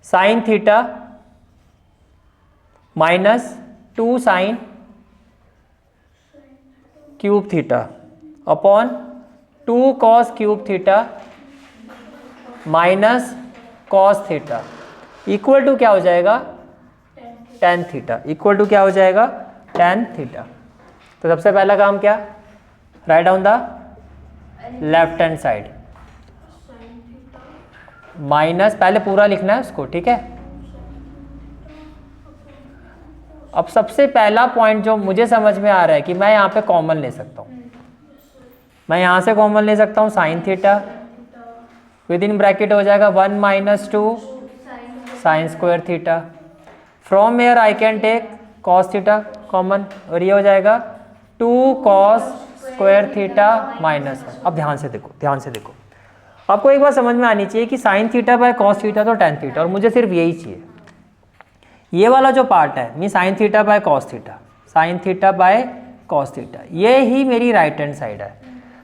Sin theta minus 2 sin cube theta upon 2 cos cube theta minus cos theta equal to क्या हो जाएगा? tan theta. Equal to क्या हो जाएगा? tan theta. तो सबसे पहला काम क्या? Write down the left hand side minus, पहले पूरा लिखना है उसको, ठीक है। अब सबसे पहला पॉइंट जो मुझे समझ में आ रहा है कि मैं यहाँ पे कॉमन ले सकता हूँ। मैं यहाँ से कॉमन ले सकता हूँ sine theta, within bracket हो जाएगा 1 minus 2 sine square theta. From here I can take cos theta common और ये हो जाएगा 2 कॉस स्क्वायर थीटा माइनस 1। अब ध्यान से देखो, ध्यान से देखो, आपको एक बात समझ में आनी चाहिए कि sign theta by cos theta तो tan थीटा, और मुझे सिर्फ यही चाहिए। ये वाला जो पार्ट है मी sine theta by cos theta, sine theta by cos theta, ये ही मेरी राइट हैंड साइड है।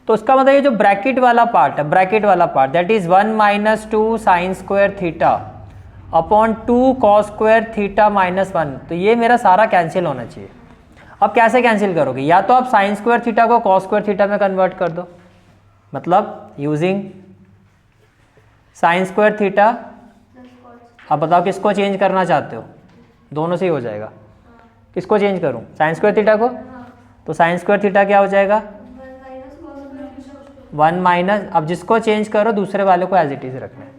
तो उसका मतलब ये जो ब्रैकेट वाला पार्ट है, ब्रैकेट वाला part that is 1 minus 2 sine square theta upon 2 cos square theta minus 1, तो ये मेरा सारा कैंसिल होना चाहिए। अब कैसे कैंसिल करोगे? या तो आप साइन स्क्वायर थीटा को कॉस स्क्वायर थीटा में कन्वर्ट कर दो, मतलब यूजिंग साइन स्क्वायर थीटा। अब बताओ किसको चेंज करना चाहते हो? दोनों से ही हो जाएगा। किसको चेंज करूं? साइन स्क्वायर थीटा को। तो साइन स्क्वायर थीटा क्या हो जाएगा? 1 माइनस, अब जिसको चेंज करो दूसरे वाले को एज इट इज रखना है,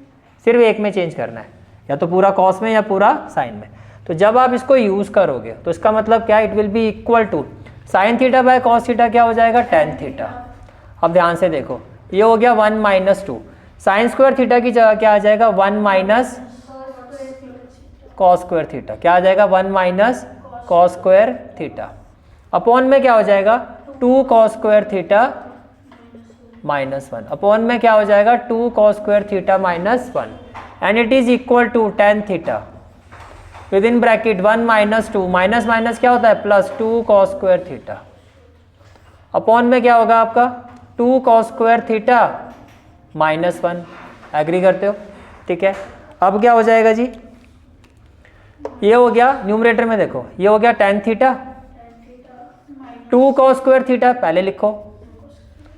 सिर्फ एक में चेंज करना है, या तो पूरा कॉस में या पूरा साइन में। तो जब आप इसको यूज करोगे तो इसका मतलब क्या? It will be equal to sine theta by cos theta क्या हो जाएगा? tan theta. अब ध्यान से देखो, ये हो गया 1 माइनस 2, साइन स्क्वायर थीटा की जगह क्या आ जाएगा? 1 माइनस कॉस स्क्वायर थीटा। क्या आ जाएगा? 1 minus cos square theta upon में क्या हो जाएगा? 2 cos square theta minus 1 upon में क्या हो जाएगा? 2 cos square theta minus 1 and it is equal to tan theta within bracket 1 minus 2, minus minus क्या होता है? Plus 2 cos square theta upon में क्या होगा आपका? 2 cos square theta minus 1। Agree करते हो? ठीक है। अब क्या हो जाएगा जी? ये हो गया न्यूमरेटर में, देखो ये हो गया tan theta, 2 cos square theta पहले लिखो,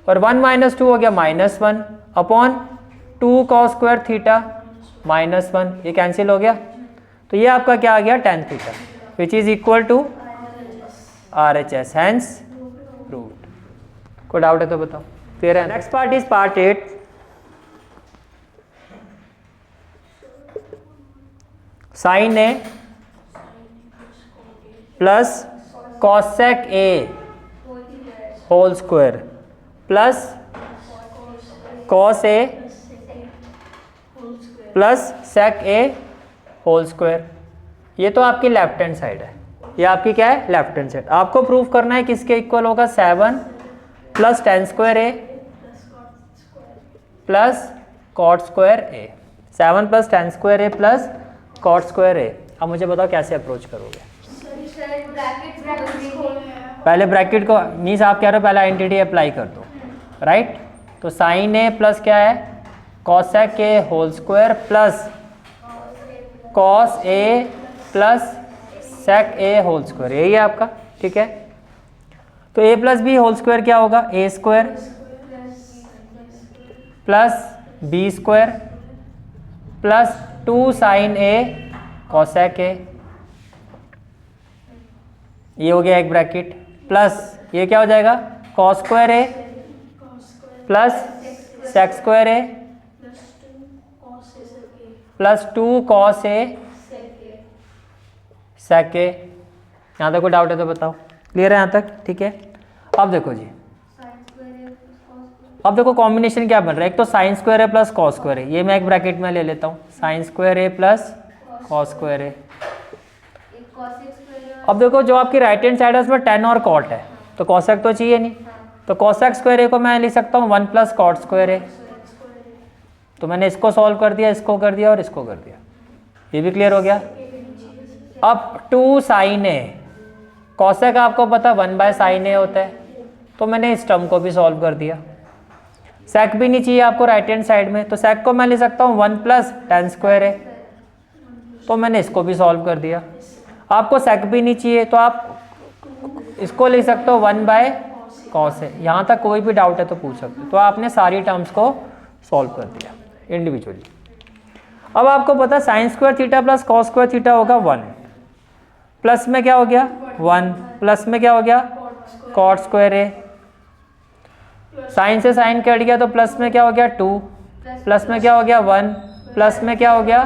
और 1 माइनस 2 हो गया minus 1 upon 2 cos square theta minus 1। ये कैंसिल हो गया, तो ये आपका क्या आ गया? tan theta which is equal to RHS, hence proved. कोई डाउट है तो बताओ। क्लियर है? Next part is part 8। Sine A plus cosec A whole square plus cos A plus sec A whole square. ये तो आपकी लेफ्ट हैंड साइड है, ये आपकी क्या है? Left hand side. आपको प्रूव करना है किसके इक्वल होगा? 7 plus tan square A plus cot square A. 7 plus tan square A plus cot square A. अब मुझे बताओ कैसे अप्रोच करोगे? पहले ब्रैकेट को, मीन्स आप कह रहे हो पहले आइडेंटिटी अप्लाई कर दो, राइट? तो साइन ए प्लस क्या है? Cosec A whole square plus cos A plus sec A whole square, यही है आपका, ठीक है। तो A plus B whole square क्या होगा? A square plus B square plus 2 sine A cosec A. ये हो गया एक ब्रैकेट, प्लस ये क्या हो जाएगा cos square A plus sec square A plus 2 cos A सेक ए। यहाँ तक कोई डाउट है तो बताओ, क्लियर है यहाँ तक? ठीक है। अब देखो जी, अब देखो कॉम्बिनेशन क्या बन रहा है, एक तो sine square A plus cos square A, ये मैं एक ब्रैकेट में ले लेता हूँ, sign square A plus cos square A. अब देखो जो आपकी राइट हैंड साइड है उसमें टेन और कॉट है, तो कॉसेक तो चाहिए नहीं, तो कॉसेक स्क्वायर ए को मैं लिख सकता हूँ 1 प्लस कॉट स्क्वायर ए। तो मैंने इसको सॉल्व कर दिया, इसको कर दिया और इसको कर दिया, ये भी क्लियर हो गया। अब 2 साइन ए, कॉसेक आपको पता 1 बाय साइन ए होता है, तो मैंने इस टर्म को भी सॉल्व कर दिया। सेक भी नहीं चाहिए आपको राइट हैंड साइड में, तो सेक को मैं ले सकता हूँ 1 प्लस टेन स्क्वायर ए, तो मैंने इसको भी सॉल्व कर दिया। आपको सेक भी नहीं चाहिए तो आप इसको ले सकते हो 1 बाय कॉस ए। यहाँ तक कोई भी डाउट है तो पूछ सकते हो। तो आपने सारी टर्म्स को सॉल्व कर दिया इंडिविजुअली। अब आपको पता sign square theta plus cos square theta होगा 1, प्लस में क्या हो गया 1, प्लस में क्या हो गया कॉट स्क्वायर ए, साइन से साइन कट गया तो प्लस में क्या हो गया 2, प्लस में क्या हो गया 1, प्लस में क्या हो गया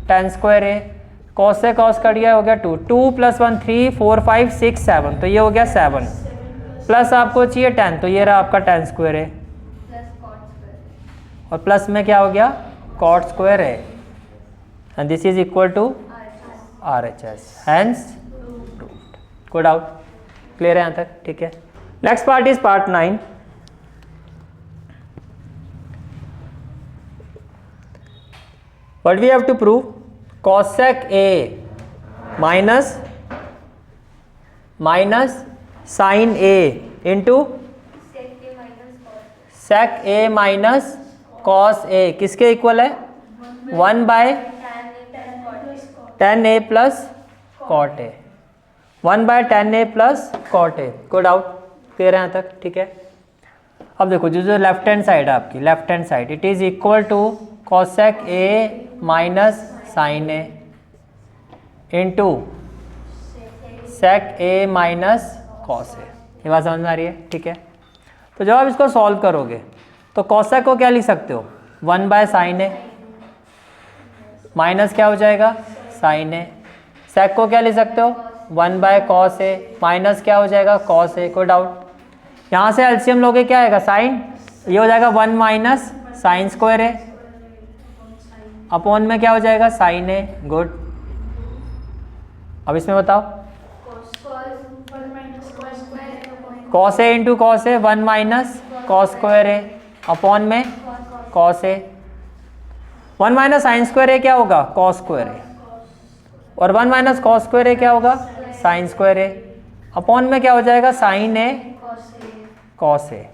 टेन स्क्वायर ए, कॉस से कॉस कट गया हो गया 2, 2 प्लस 1 3 4 5 6 7, तो ये हो गया 7, प्लस आपको चाहिए 10, तो ये रहा आपका टेन स्क्वायर ए, और प्लस में क्या हो गया cot square A, and this is equal to RHS, hence proved. कोई डाउट? क्लियर है यहाँ तक? ठीक है। Next part is part 9। What we have to prove? Cosec A minus sin A into sec A minus cos A किसके इक्वल है 1 by tan A plus cot A, 1 by tan A plus cot A। कोई doubt? Clear है यहाँ तक? ठीक है। अब देखो जो लेफ्ट हैंड साइड है आपकी, left hand side it is equal to cosec A minus sine A into sec A minus cos A. ये बात समझ में आ रही है? ठीक है। तो जब आप इसको सॉल्व करोगे तो cosec को क्या लिख सकते हो 1 बाय साइन ए, माइनस क्या हो जाएगा साइन ए, sec को क्या लिख सकते हो 1 बाय कॉस ए, माइनस क्या हो जाएगा कॉस ए। कोई डाउट? यहाँ से एलसीएम लोगे क्या आएगा साइन, ये हो जाएगा 1 minus sine square A, upon में क्या हो जाएगा साइन ए। गुड। अब इसमें बताओ cos A into cos A 1 minus cos square A, upon में cos A, 1 minus sine square A क्या होगा कॉस स्क्वायर ए, और 1 माइनस कॉस स्क्वायर ए क्या होगा साइन स्क्वायर ए, अपॉन में क्या हो जाएगा साइन ए कॉस ए।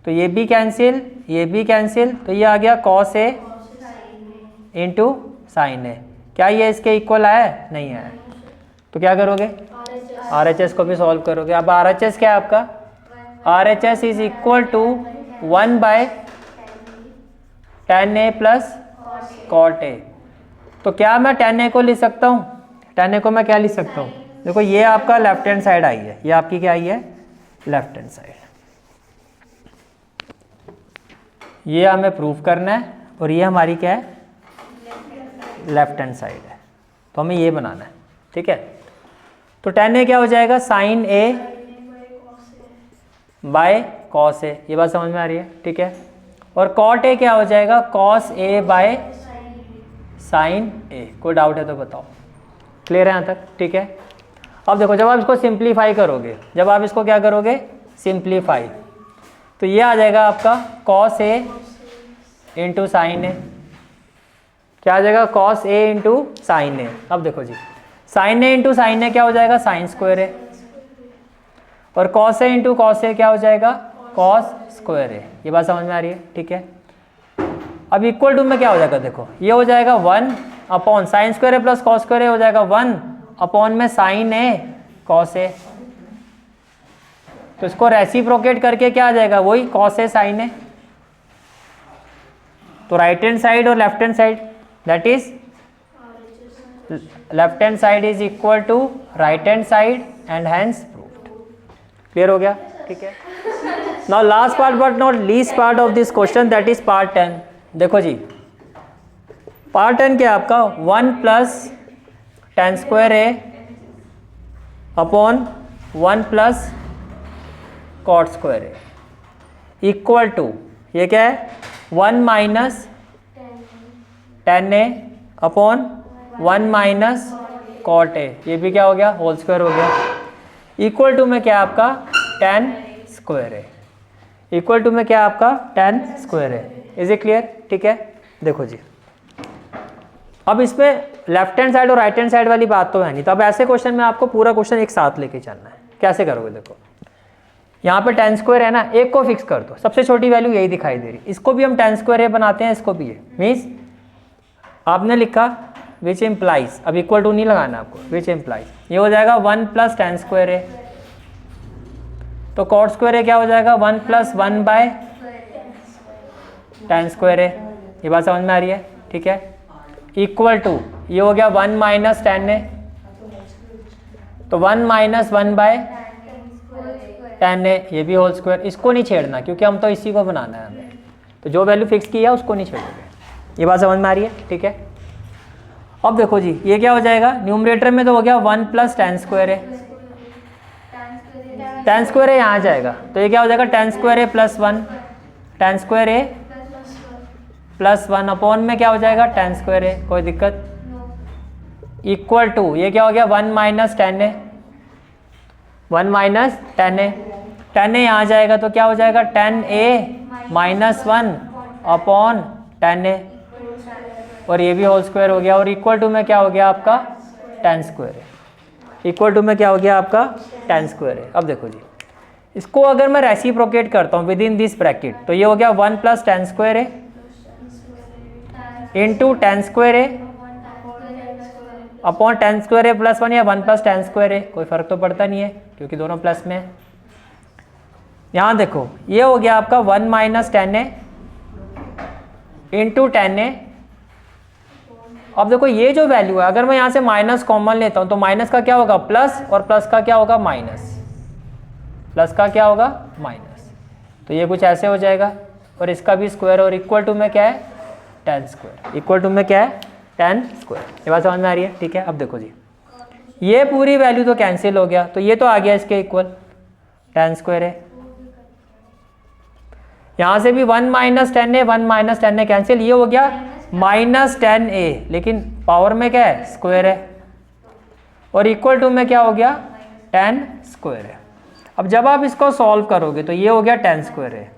तो ये भी कैंसिल, ये भी कैंसिल, तो ये आ गया cos A into sine A. क्या ये इसके इक्वल आया? नहीं आया। तो क्या करोगे RHS को भी सॉल्व करोगे। अब RHS क्या है आपका, RHS is equal to 1 by tan A plus cot A। तो क्या मैं tan A को लिख सकता हूँ, tan A को मैं क्या लिख सकता हूँ, देखो ये आपका लेफ्ट हैंड साइड आई है, ये आपकी क्या आई है लेफ्ट हैंड साइड, ये हमें प्रूव करना है, और ये हमारी क्या है लेफ्ट हैंड साइड है, तो हमें ये बनाना है। ठीक है। तो tan A क्या हो जाएगा sine A by cos A, ये बात समझ में आ रही है? ठीक है। और cot A क्या हो जाएगा cos A by sine A। कोई डाउट है तो बताओ। क्लियर है यहाँ तक? ठीक है। अब देखो जब आप इसको सिंप्लीफाई करोगे, जब आप इसको क्या करोगे सिंप्लीफाई, तो ये आ जाएगा आपका cos A into sine A, क्या आ जाएगा cos A इंटू साइन ए। अब देखो जी sign A into sine A क्या हो जाएगा साइन स्क्वायर ए, और cos A into cos A क्या हो जाएगा cos स्क्वायर ए। ये बात समझ में आ रही है? ठीक है। अब इक्वल टू में क्या हो जाएगा, देखो ये हो जाएगा 1 upon sine square A plus cos square ए हो जाएगा 1 अपॉन में साइन ए कॉस ए। तो इसको रेसिप्रोकेट करके क्या आ जाएगा वही cos A साइन ए। तो राइट हैंड साइड और left hand side, that is left hand side is equal to right hand side and hence proved. Clear हो गया? ठीक है। Now last part but not least part of this question, that is part 10। देखो जी, part 10 क्या है आपका? 1 plus tan square A upon 1 plus cot square A equal to, ये क्या है? 1 minus tan A upon 1 minus cot A, ये भी क्या हो गया? होल स्क्वायर हो गया। इक्वल टू में क्या है आपका? tan square A. Equal to में क्या है आपका? tan square A. Is it clear? ठीक है। देखो जी, अब इसमें लेफ्ट हैंड साइड और राइट हैंड साइड वाली बात तो है नहीं, तो अब ऐसे क्वेश्चन में आपको पूरा क्वेश्चन एक साथ लेके चलना है। कैसे करोगे? देखो यहाँ पे tan स्क्वायर है ना, एक को फिक्स कर दो, सबसे छोटी वैल्यू यही दिखाई दे रही, इसको भी हम tan स्क्वायर ए बनाते हैं, इसको भी ये मीन्स आपने लिखा विच इम्प्लाइज, अब इक्वल टू नहीं लगाना आपको, विच इम्प्लाइज ये हो जाएगा 1 प्लस tan स्क्वायर ए, तो कॉट स्क्वायर ए क्या हो जाएगा? 1 plus 1 by tan square A. ये बात समझ में आ रही है? ठीक है। इक्वल टू ये हो गया 1 माइनस tan ए, तो 1 माइनस 1 बाय tan ए, ये भी होल स्क्वायर। इसको नहीं छेड़ना क्योंकि हम तो इसी को बनाना है हमें, तो जो वैल्यू फिक्स की है उसको नहीं छेड़ोगे। ये बात समझ में आ रही है? ठीक है। अब देखो जी, ये क्या हो जाएगा? न्यूमरेटर में तो हो गया 1 प्लस tan स्क्वायर ए, tan स्क्वायर ए यहाँ जाएगा, तो ये क्या हो जाएगा? tan square A plus 1, tan square A plus 1 upon में क्या हो जाएगा? tan square A. कोई दिक्कत? इक्वल टू ये क्या हो गया? 1 माइनस tan ए, 1 माइनस tan ए, tan ए यहाँ जाएगा तो क्या हो जाएगा? tan ए माइनस 1 अपॉन tan ए, और ये भी होल स्क्वायर हो गया। और इक्वल टू में क्या हो गया आपका? tan square A. Equal to में क्या हो गया आपका? tan square A. अब देखो जी, इसको अगर मैं रेसिप्रोकेट करता हूँ विद इन दिस ब्रैकेट, तो ये हो गया 1 plus tan square A into tan square A upon tan square A plus 1 या 1 प्लस tan स्क्वायर ए, कोई फर्क तो पड़ता नहीं है क्योंकि दोनों प्लस में है। यहाँ देखो, ये हो गया आपका 1 माइनस tan ए इंटू tan ए। अब देखो ये जो वैल्यू है, अगर मैं यहाँ से माइनस कॉमन लेता हूँ तो माइनस का क्या होगा? प्लस, और प्लस का क्या होगा? माइनस। प्लस का क्या होगा? माइनस। तो ये कुछ ऐसे हो जाएगा, और इसका भी स्क्वायर, और इक्वल टू में क्या है? tan square. इक्वल टू में क्या है? tan square. ये बात समझ में आ रही है? ठीक है। अब देखो जी, ये पूरी वैल्यू तो कैंसिल हो गया, तो ये तो आ गया इसके इक्वल tan स्क्वायर है। यहाँ से भी 1 माइनस tan ए, 1 माइनस tan ए कैंसिल, ये हो गया माइनस tan ए, लेकिन पावर में क्या है? स्क्वायर है। और इक्वल टू में क्या हो गया? tan स्क्वायर है। अब जब आप इसको सॉल्व करोगे तो ये हो गया tan स्क्वायर है,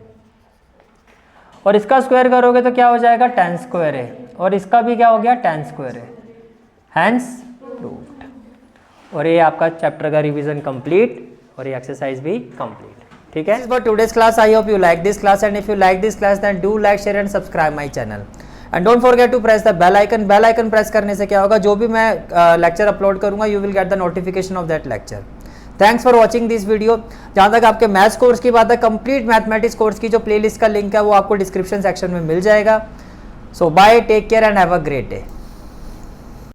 और इसका स्क्वायर करोगे तो क्या हो जाएगा? tan स्क्वायर है, और इसका भी क्या हो गया? tan स्क्वायर है। Hence proved. और ये आपका चैप्टर का रिवीजन कंप्लीट, और ये एक्सरसाइज भी कंप्लीट। ठीक है। For today's class, I hope you like this class, and if you like this class then do like, share and subscribe my channel, and don't forget to press the bell icon. Bell icon press करने से क्या होगा? जो भी मैं lecture upload करूंगा, you will get the notification of that lecture. Thanks for watching this video. जहाँ तक आपके मैथ्स कोर्स की बात है, कंप्लीट मैथमेटिक्स कोर्स की जो प्लेलिस्ट का लिंक है वो आपको डिस्क्रिप्शन सेक्शन में मिल जाएगा। So bye, take care and have a great day.